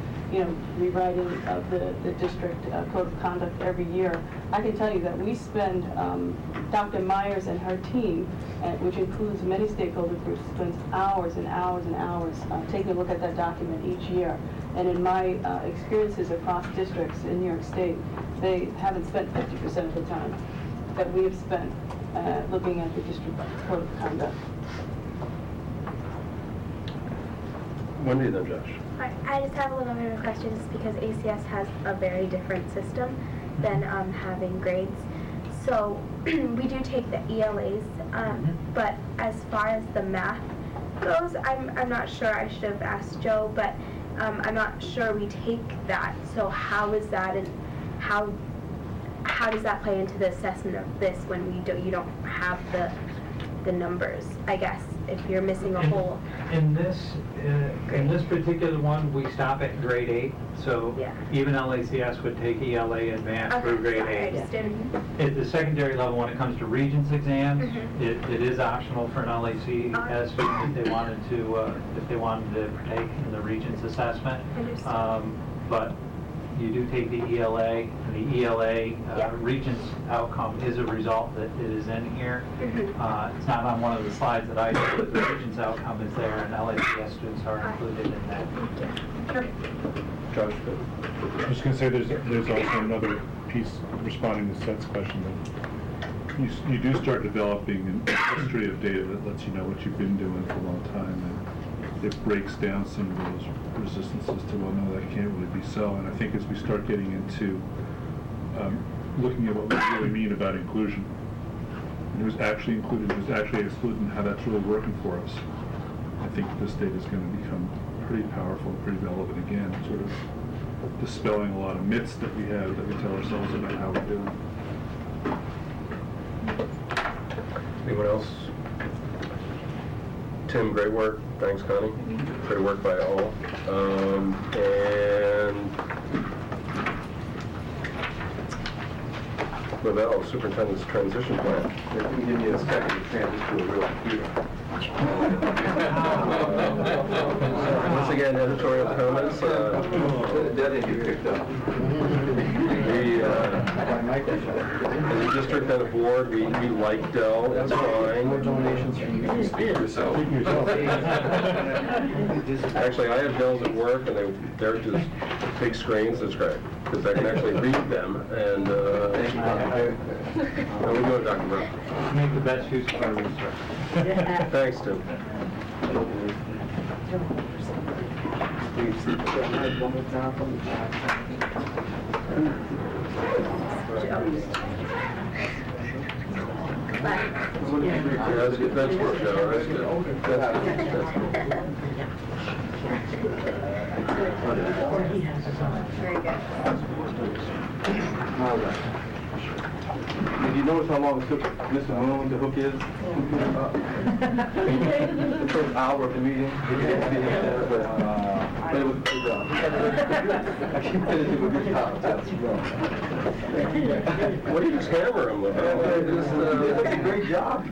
rewriting of the district code of conduct every year. I can tell you that we spend, Dr. Myers and her team, which includes many stakeholder groups, spends hours and hours and hours taking a look at that document each year. And in my experiences across districts in New York State, they haven't spent 50% of the time that we have spent looking at the district code of conduct. Wendy, then Josh. I just have a little bit of a question just because ACS has a very different system than having grades. So we do take the ELAs, but as far as the math goes, I'm not sure. I should have asked Joe, but I'm not sure we take that. So how is that, and how does that play into the assessment of this when you don't have the numbers, I guess? if you're missing a whole. In this particular one, we stop at grade 8, so Yeah. even LACS would take ELA advanced through grade 8. I understand. At the secondary level, when it comes to Regents exams, Mm-hmm. it is optional for an LACS student if they wanted to partake in the Regents assessment. But you do take the ELA, and the ELA Regents outcome is a result that it is in here. It's not on one of the slides that I did, but the Regents outcome is there, and LACS students are included in that. Josh? I was going to say, there's also another piece responding to Seth's question, that you do start developing a history of data that lets you know what you've been doing for a long time, and it breaks down some of those resistances to, well, no, that can't really be so. And I think as we start getting into looking at what we really mean about inclusion, and who's actually included, who's actually excluded, and how that's really working for us, I think this data is going to become pretty powerful, pretty relevant again, sort of dispelling a lot of myths that we have, that we tell ourselves about how we're doing. Anyone else? Tim, great work. Thanks, Connie. Great work by all. And Lavelle, Superintendent's transition plan. If you can give me a second to transition to a real computer. Once again, editorial comments. That didn't get picked up. As a district and a board, we like Dell. It's fine. More donations. You can speak yourself. Actually, I have Dells at work, and they're just big screens. That's great, because I can actually read them. And how we doing, Dr. Burke? Make the best use of our resources. Thanks, Tim. Yeah, that's good. That's work, Joe. That's good. That's good. Very good. All right. Did you notice how long it took Mr. Moon to hook his? The first hour of the meeting. But it was a good job. I can't finish it with good job. What did you just hammer him with? He did a great job.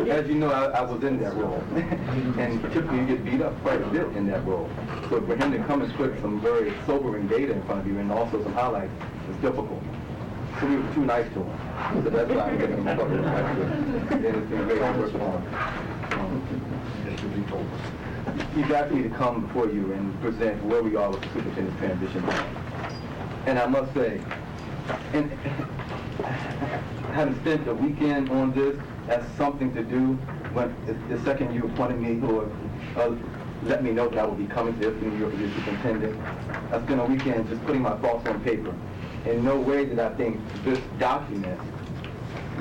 As you know, I was in that role. And typically you get beat up quite a bit in that role. So for him to come and put some very sobering data in front of you and also some highlights is difficult. So we were too nice to him. So that's why I'm getting him a couple of extra. And it's been great to work for him. He's asked me to come before you and present where we are with the superintendent's transition plan. And I must say, and having spent a weekend on this, has something to do when the second you appointed me or let me know that I would be coming to this New York as superintendent. I spent a weekend just putting my thoughts on paper. In no way did I think this document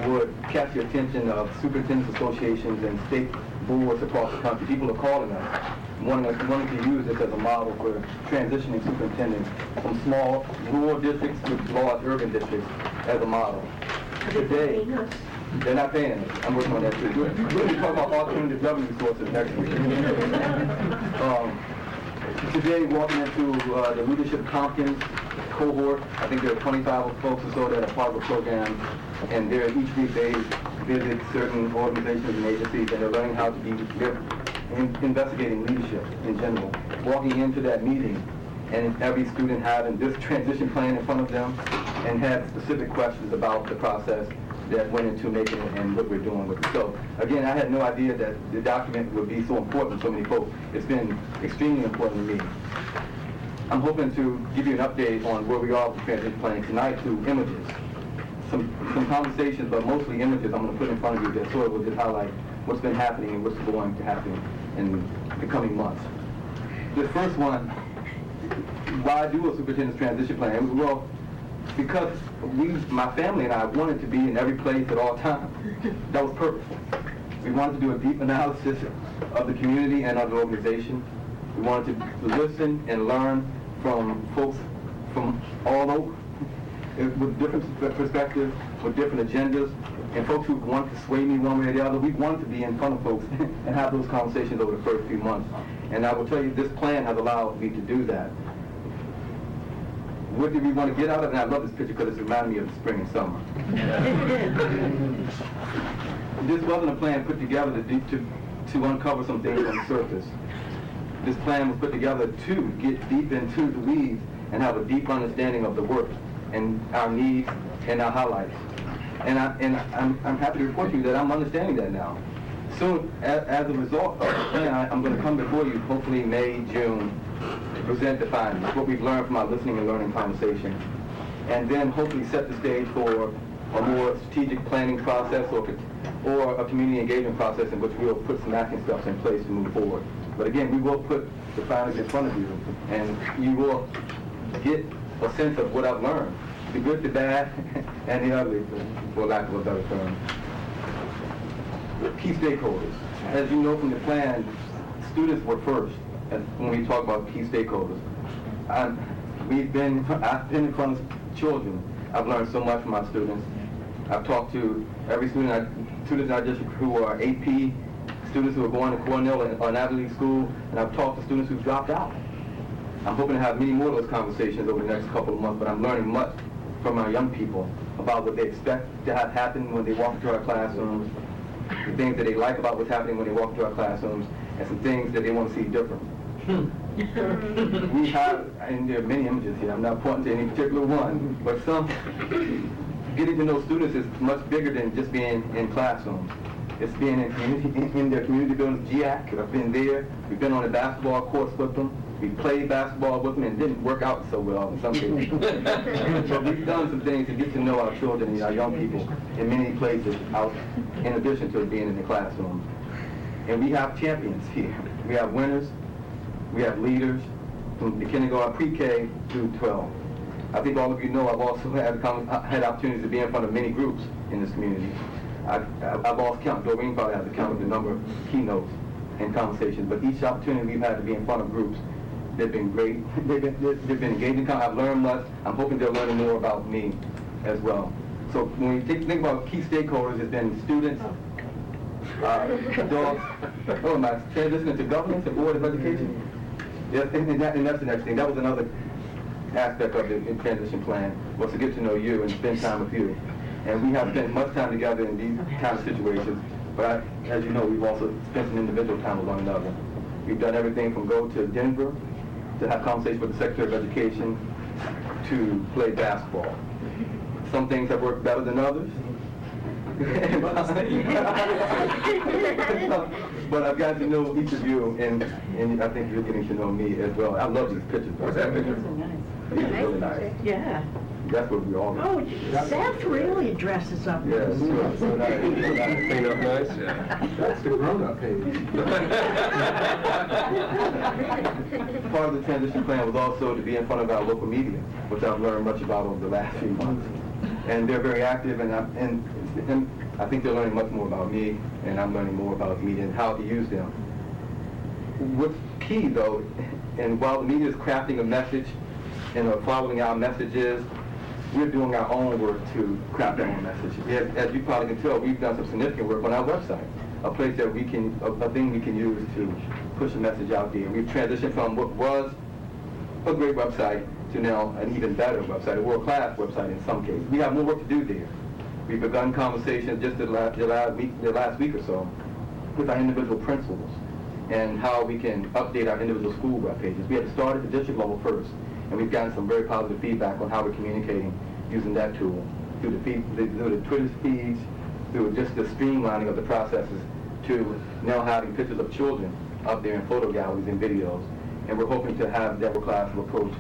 would catch the attention of superintendents associations and state boards across the country. People are calling us, wanting to use this as a model for transitioning superintendents from small rural districts to large urban districts as a model. Today, they're not paying us. I'm working on that too. We're going to talk about alternative revenue sources next week. Today, walking into the Leadership Conference cohort, I think there are 25 folks or so that are part of the program, and they're each week they visit certain organizations and agencies, and they're learning how to be investigating leadership in general. Walking into that meeting, and every student having this transition plan in front of them, and had specific questions about the process that went into making it and what we're doing with it. So again, I had no idea that the document would be so important to so many folks. It's been extremely important to me. I'm hoping to give you an update on where we are with the transition planning tonight through images. Some conversations, but mostly images I'm going to put in front of you that sort of will just highlight what's been happening and what's going to happen in the coming months. The first one, why do a superintendent's transition plan? Well, because my family and I wanted to be in every place at all times. That was purposeful. We wanted to do a deep analysis of the community and of the organization. We wanted to listen and learn from folks from all over, with different perspectives, with different agendas, and folks who want to sway me one way or the other, we wanted to be in front of folks and have those conversations over the first few months. And I will tell you, this plan has allowed me to do that. What did we want to get out of it? And I love this picture because it reminded me of the spring and summer. This wasn't a plan put together to uncover some things on the surface. This plan was put together to get deep into the weeds and have a deep understanding of the work and our needs and our highlights. And I'm happy to report to you that I'm understanding that now. Soon, as a result of the plan, I'm going to come before you, hopefully May, June, to present the findings, what we've learned from our listening and learning conversation, and then hopefully set the stage for a more strategic planning process or a community engagement process in which we'll put some action steps in place to move forward. But again, we will put the findings in front of you, and you will get a sense of what I've learned, the good, the bad, and the ugly, for lack of a better term. Key stakeholders. As you know from the plan, students were first when we talk about key stakeholders. I've been in front of children. I've learned so much from my students. I've talked to every students in our district who are AP, students who are going to Cornell or an Ivy League school, and I've talked to students who've dropped out. I'm hoping to have many more of those conversations over the next couple of months, but I'm learning much from our young people about what they expect to have happen when they walk into our classrooms, the things that they like about what's happening when they walk into our classrooms, and some things that they want to see different. We have, and there are many images here, I'm not pointing to any particular one, but some, getting to know students is much bigger than just being in classrooms. It's being in their community buildings. GIAC, I've been there, we've been on the basketball courts with them, we played basketball with them and didn't work out so well in some cases. But we've done some things to get to know our children and our young people in many places out, in addition to being in the classroom. And we have champions here. We have winners, we have leaders from the kindergarten, pre-K through 12. I think all of you know I've also had opportunities to be in front of many groups in this community. I've lost count. Doreen probably has to count the number of keynotes and conversations, but each opportunity we've had to be in front of groups, they've been great. They've been engaging. I've learned much. I'm hoping they're learning more about me as well. So when we think about key stakeholders, it's been students, adults. Oh, am I transitioning to governance and board of education? Yes, and that's the next thing. That was another aspect of the transition plan, was to get to know you and spend time with you. And we have spent much time together in these kind of situations, but as you know, we've also spent some individual time with one another. We've done everything from go to Denver, to have conversations with the Secretary of Education, to play basketball. Some things have worked better than others. But I've got to know each of you, and I think you're getting to know me as well. I love these pictures. What's that picture? These are really nice. Yeah. That's what we all Oh, Seth really dresses up. Yes, so nice. Clean up nice? Yeah. That's the grown-up page. Part of the transition plan was also to be in front of our local media, which I've learned much about over the last few months. And they're very active, and I think they're learning much more about me, and I'm learning more about media and how to use them. What's key, though, and while the media is crafting a message and following our messages, we're doing our own work to craft our own message. As you probably can tell, we've done some significant work on our website, a place that we can, a thing we can use to push a message out there. We've transitioned from what was a great website to now an even better website, a world-class website in some cases. We have more work to do there. We've begun conversations just the last week or so with our individual principals and how we can update our individual school web pages. We had to start at the district level first, and we've gotten some very positive feedback on how we're communicating using that tool, through the Twitter feeds, through just the streamlining of the processes, to now having pictures of children up there in photo galleries and videos. And we're hoping to have that class approach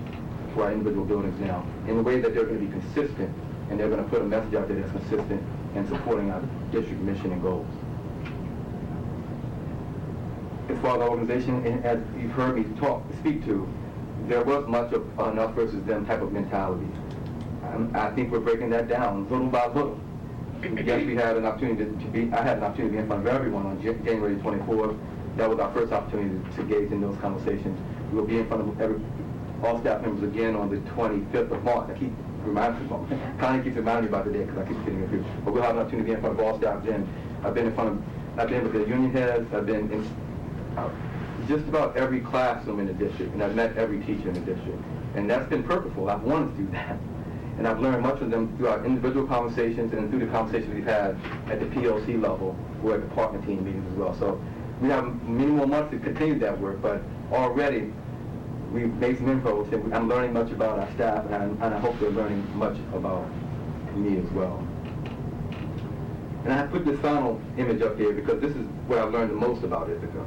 to our individual buildings now in a way that they're going to be consistent, and they're going to put a message out there that's consistent and supporting our district mission and goals. As far as the organization, and as you've heard me speak to, there was much of an us versus them type of mentality. I think we're breaking that down little by little. Yes, we had an opportunity I had an opportunity to be in front of everyone on January 24th. That was our first opportunity to engage in those conversations. We will be in front of all staff members again on the 25th of March. I keep Connie keeps reminding me about the day because I keep getting it. But we'll have an opportunity to be in front of all staff then. I've been with the union heads. I've been in just about every classroom in the district, and I've met every teacher in the district. And that's been purposeful. I've wanted to do that. And I've learned much of them through our individual conversations and through the conversations we've had at the PLC level or at department team meetings as well. So we have many more months to continue that work, but already we've made some inroads, and I'm learning much about our staff, and I hope they're learning much about me as well. And I put this final image up here because this is what I've learned the most about Ithaca.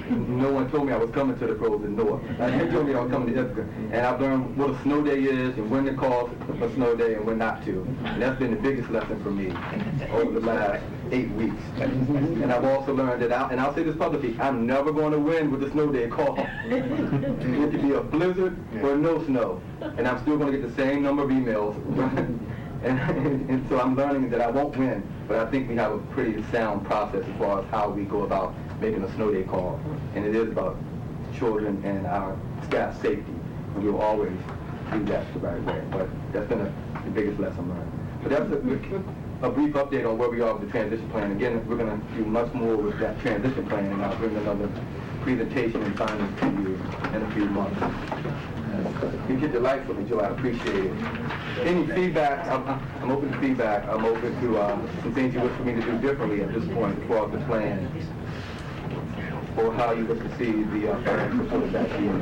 No one told me I was coming to the frozen north. They told me I was coming to Ithaca. And I've learned what a snow day is and when to call a snow day and when not to. And that's been the biggest lesson for me over the last 8 weeks. And I've also learned that, and I'll say this publicly, I'm never going to win with the snow day call. It could be a blizzard or no snow. And I'm still going to get the same number of emails. And so I'm learning that I won't win, but I think we have a pretty sound process as far as how we go about making a snow day call. And it is about children and our staff safety. And we'll always do that the right way. But that's been the biggest lesson learned. But that's a brief update on where we are with the transition plan. Again, we're going to do much more with that transition plan, and I'll bring another presentation and findings to you in a few months. You get the light from me, Joe. I appreciate it. Any feedback? I'm open to feedback. I'm open to some things you wish for me to do differently at this point as far as the plan, or how you wish to see the financial support of that being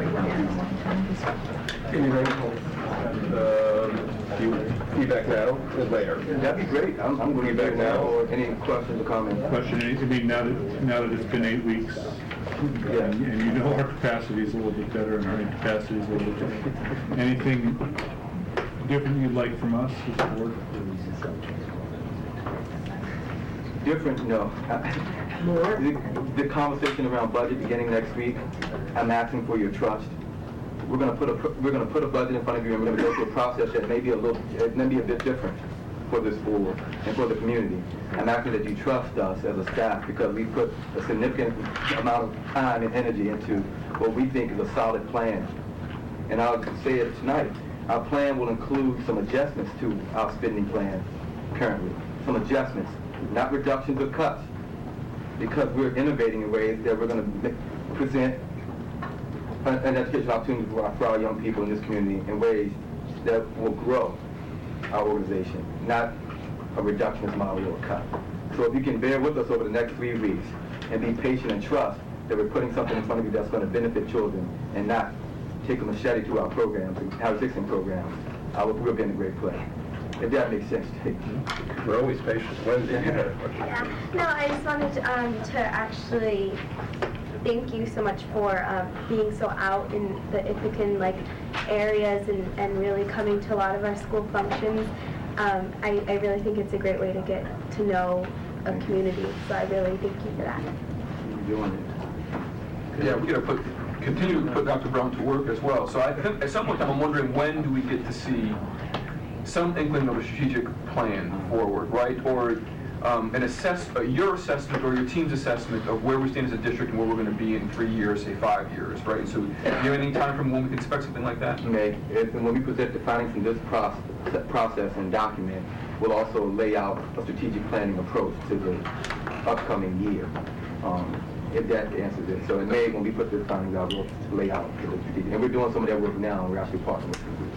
feedback now or later? That'd be great. I'm going to get back now. Or any questions or comments? Question, I mean, now that it's been 8 weeks, yeah. and you know our capacity is a little bit better and our incapacity is a little bit better. Anything different you'd like from us as a board? Different, no. The conversation around budget beginning next week, I'm asking for your trust. We're going to put a budget in front of you, and we're going to go through a process that may be a bit different for this board and for the community. I'm asking that you trust us as a staff because we put a significant amount of time and energy into what we think is a solid plan. And I'll say it tonight. Our plan will include some adjustments to our spending plan currently. Some adjustments, not reductions or cuts, because we're innovating in ways that we're going to present an educational opportunity for our young people in this community in ways that will grow our organization, not a reductionist model or a cut. So if you can bear with us over the next 3 weeks and be patient and trust that we're putting something in front of you that's going to benefit children and not take a machete to our programs, our existing programs, we'll be in a great place. If that makes sense to you. We're always patient. Wendy, you had a question. Yeah. No, I just wanted to actually thank you so much for being so out in the Ithacan areas and really coming to a lot of our school functions. I really think it's a great way to get to know a community, so I really thank you for that. You're doing it. Yeah, we're going to continue to put Dr. Brown to work as well. So I think at some point I'm wondering, when do we get to see some inkling of a strategic plan forward, right? Or your assessment or your team's assessment of where we stand as a district and where we're going to be in 3 years, say 5 years, right? So do you have any time from when we can expect something like that? Meg, when we present the findings from this process and document, we'll also lay out a strategic planning approach to the upcoming year, if that answers it. So in May, when we put the findings out, we'll lay out the strategic. And we're doing some of that work now, and we're actually partnering with them.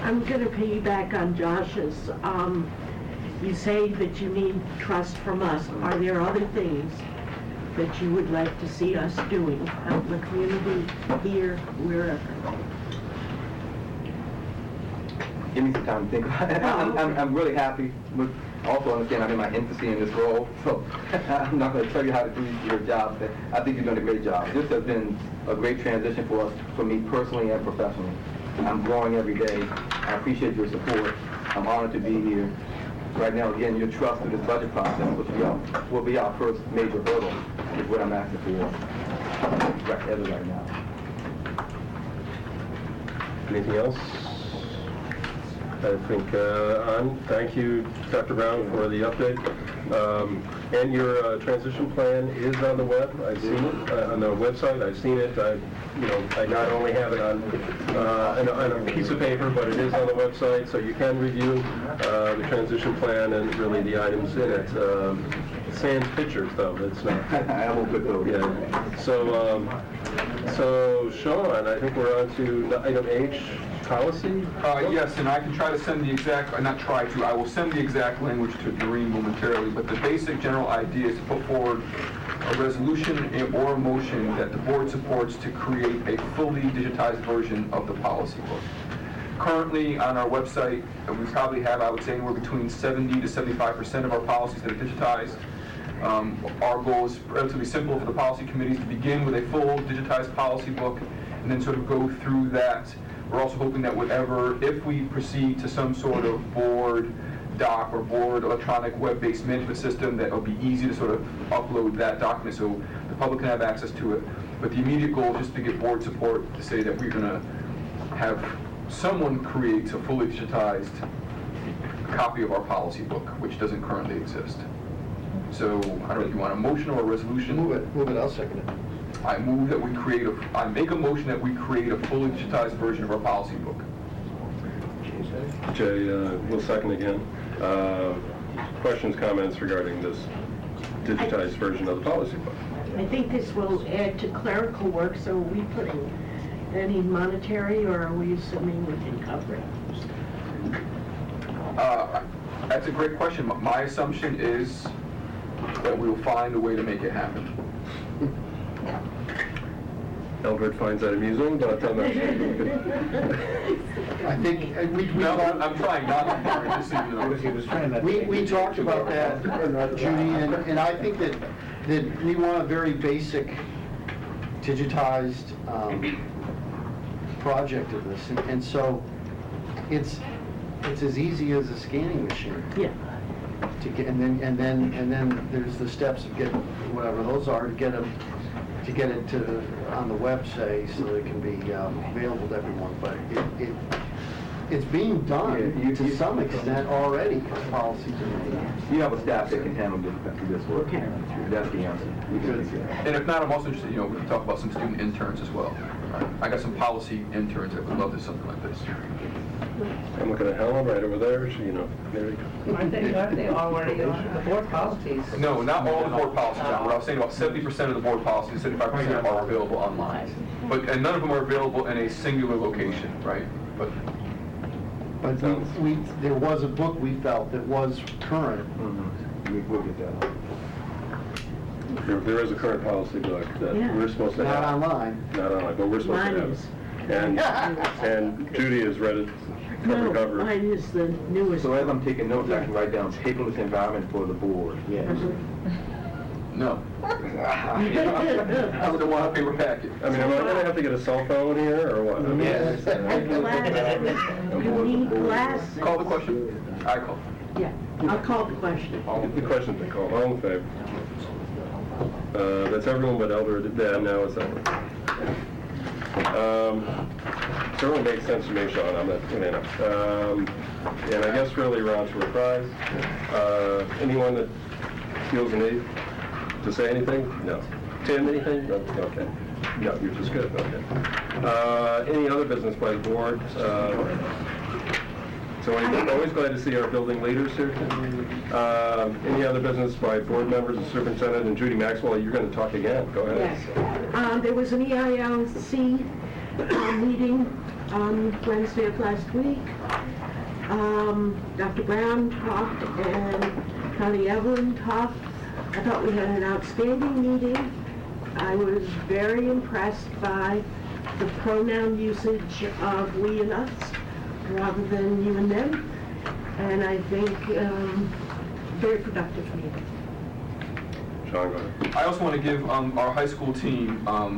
I'm going to piggyback on Josh's. You say that you need trust from us. Are there other things that you would like to see us doing out in the community, here, wherever? Give me some time to think about it. I'm really happy. But also understand I'm in my infancy in this role, so I'm not going to tell you how to do your job. But I think you're doing a great job. This has been a great transition for us, for me personally and professionally. I'm growing every day. I appreciate your support. I'm honored to be here. Right now, again, your trust in this budget process, which will be our first major hurdle, is what I'm asking for right now. Anything else? I think, on. Thank you, Dr. Brown, for the update. And your transition plan is on the web. I've seen it on the website. I've seen it. I not only have it on a piece of paper, but it is on the website, so you can review the transition plan and really the items in it. Sans pictures, though. It's not. I won't put those. Yeah. So Sean, I think we're on to item H, policy. Yes, and I can try to send the exact, not try to, I will send the exact language to Doreen momentarily, but the basic general idea is to put forward a resolution or a motion that the board supports to create a fully digitized version of the policy book. Currently on our website, we probably have, I would say, anywhere between 70 to 75% of our policies that are digitized. Our goal is relatively simple for the policy committees to begin with a full digitized policy book and then sort of go through that. We're also hoping that if we proceed to some sort of board doc or board electronic web-based management system, that it'll be easy to sort of upload that document so the public can have access to it. But the immediate goal is just to get board support to say that we're going to have someone create a fully digitized copy of our policy book, which doesn't currently exist. So I don't know if you want a motion or a resolution. Move it, I'll second it. I move that I make a motion that we create a fully digitized version of our policy book. Jay, will second again. Questions, comments regarding this digitized version of the policy book? I think this will add to clerical work, so are we putting any monetary, or are we assuming we can cover it? That's a great question. My assumption is that we will find a way to make it happen. Albert finds that amusing, but I'm not sure. I think, I'm trying not to marry this even we talked about that, Judy, and I think that we want a very basic digitized project of this, and so it's as easy as a scanning machine. Yeah. To get, and then there's the steps of getting whatever those are to get it to on the web, say, so it can be available to everyone. But it's being done to some extent already. Policies are You have a staff that can handle this work. Okay. That's the answer. And if not, I'm also interested, we can talk about some student interns as well. I got some policy interns that would love to do something like this. I'm looking at Helen right over there. There you go. Aren't they already on the board policies? No, not all the board policies are. What I was saying, about 70% of the board policies, 75% are available online. And none of them are available in a singular location, right? But there was a book we felt that was current. We'll get that. There is a current policy book that we're supposed to have. Not online. Not online, but we're supposed to have it. And Judy has read it cover to cover. Mine is the newest. So as I'm taking notes, I can write down paperless environment for the board. Yes. no. I wouldn't want a paper packet. I mean, am I going to have to get a cell phone here, or what? Yes. You need glasses. Call the question. I call. Yeah, I'll call the question. The question's been called. All in favor? That's everyone but Elder. Now it's Elder. Certainly makes sense to me, Sean. I'm not, and I guess really we're on to reprise. Anyone that feels the need to say anything? No. Tim, anything? No. Okay. No, you're just good. Okay. Any other business by the board? So I'm always glad to see our building leaders here. Any other business by board members, the superintendent, and Judy Maxwell? You're going to talk again. Go ahead. Yes. There was an EILC meeting on Wednesday of last week. Dr. Brown talked and Connie Evelyn talked. I thought we had an outstanding meeting. I was very impressed by the pronoun usage of we and us rather than you and them. And I think very productive meeting. Sean, go ahead. I also want to give our high school team a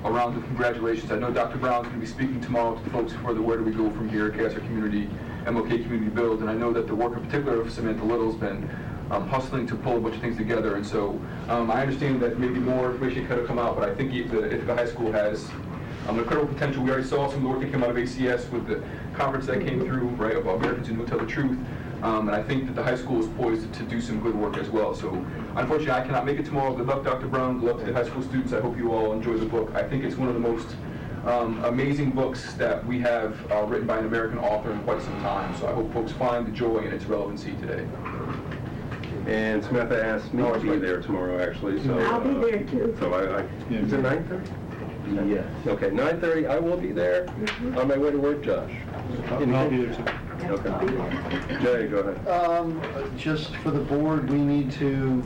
round of congratulations. I know Dr. Brown's going to be speaking tomorrow to the folks for the Where Do We Go From Here, Chaos Community, MLK Community Build, and I know that the work in particular of Samantha Little's been hustling to pull a bunch of things together, and so I understand that maybe more information could have come out, but I think the Ithaca High School has incredible potential. We already saw some of the work that came out of ACS with the conference that came through, right, about Americans Who Tell the Truth. And I think that the high school is poised to do some good work as well. So unfortunately, I cannot make it tomorrow. Good luck, Dr. Brown. Good luck to the high school students. I hope you all enjoy the book. I think it's one of the most amazing books that we have written by an American author in quite some time. So I hope folks find the joy in its relevancy today. And Samantha asked me to be there tomorrow, actually, so... I'll be there too. So is it 9:30? Yes. Okay, 9:30, I will be there. On my way to work, Josh. I'll be there too. Okay. Jay, go ahead. Just for the board, we need to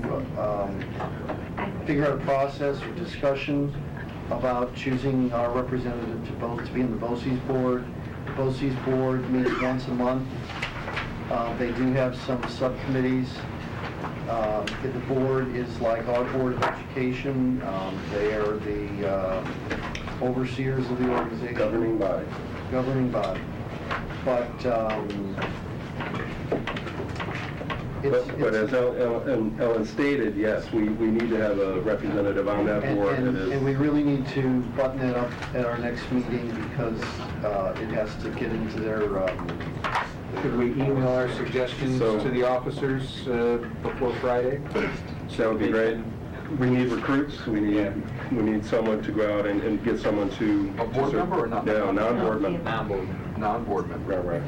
figure out a process or discussion about choosing our representative to be in the BOCES board. The BOCES board meets once a month. They do have some subcommittees. The board is like our Board of Education. They are the overseers of the organization. Governing body. Governing body. But but as Ellen stated, yes, we need to have a representative on that board. And we really need to button it up at our next meeting because it has to get into their... Should we email our suggestions to the officers before Friday? That would be great. We need recruits. We need someone to go out and get someone to... A board member or not? No, non-board member. Non-board member. Right.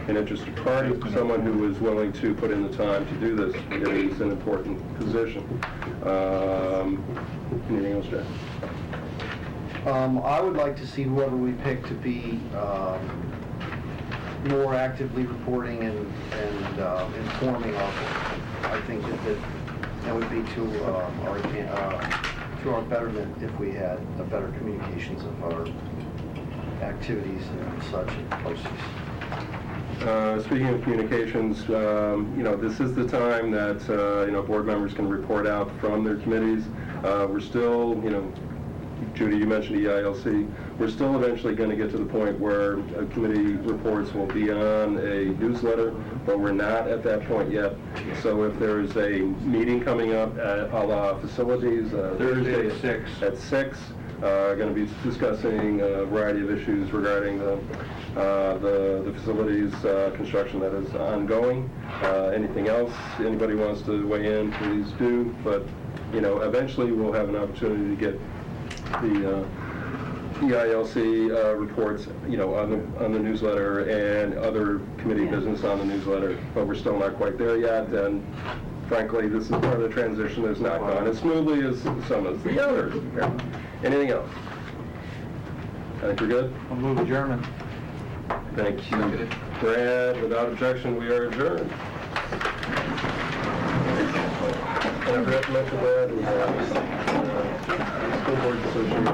An interested party, someone who is willing to put in the time to do this. It is an important position. Anything else, Jack? I would like to see whoever we pick to be more actively reporting and informing our board. I think that would be to our betterment if we had a better communications of our activities and such at BOCES. Speaking of communications, this is the time that, board members can report out from their committees. We're still, Judy, you mentioned EILC. We're still eventually going to get to the point where committee reports will be on a newsletter, but we're not at that point yet. So if there's a meeting coming up at a la facilities, Thursday at 6, going to be discussing a variety of issues regarding the facilities construction that is ongoing. Anything else anybody wants to weigh in, please do. But eventually we'll have an opportunity to get the EILC reports, on the newsletter and other committee business on the newsletter. But we're still not quite there yet. And frankly, this is part of the transition that's not gone as smoothly as some of the others. Anything else? I think we're good. I'll move adjournment. Thank you, Brad. Without objection, we are adjourned. And I forgot to mention, Brad, we have School Board Association.